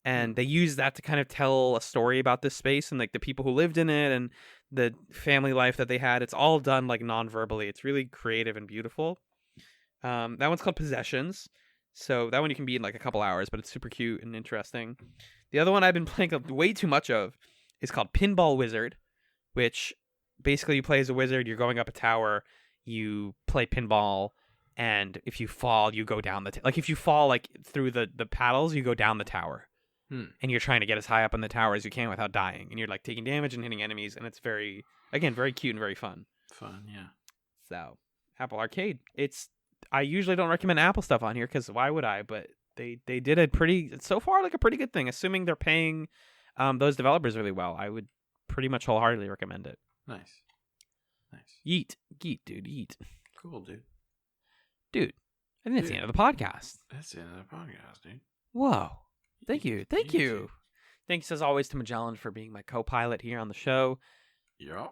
And they use that to kind of tell a story about this space and like the people who lived in it and the family life that they had. It's all done like non-verbally. It's really creative and beautiful. That one's called Possessions. So that one you can beat in like a couple hours, but it's super cute and interesting. The other one I've been playing way too much of is called Pinball Wizard, which basically you play as a wizard. You're going up a tower, you play pinball, and if you fall, you go down like if you fall like through the paddles, you go down the tower. And you're trying to get as high up in the tower as you can without dying. And you're like taking damage and hitting enemies, and it's very cute and very fun. Yeah. So, Apple Arcade. I usually don't recommend Apple stuff on here because why would I? But they did a pretty good thing. Assuming they're paying those developers really well, I would pretty much wholeheartedly recommend it. Nice. Yeet, dude, yeet. Cool, dude. Dude, I think that's the end of the podcast. That's the end of the podcast, dude. Whoa. Thank you. Thanks as always to Magellan for being my co-pilot here on the show. Yeah.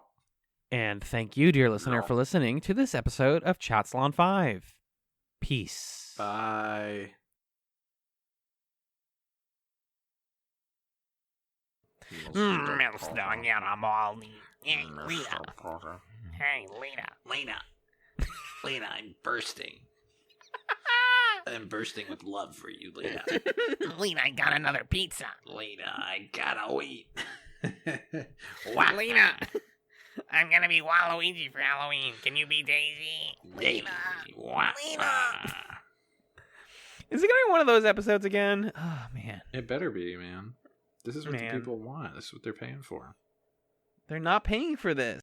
And thank you, dear listener, for listening to this episode of Chatzylon 5. Peace. Bye. Hey, Lena. Hey, Lena. Lena, I'm bursting. I'm bursting with love for you, Lena. Lena, I got another pizza. Lena, I gotta eat. Lena, I'm gonna be Waluigi for Halloween. Can you be Daisy? Lena. Lena. Is it gonna be one of those episodes again? Oh man, It better be, man. This is what the Man. people want. This is what they're paying for. they're not paying for this.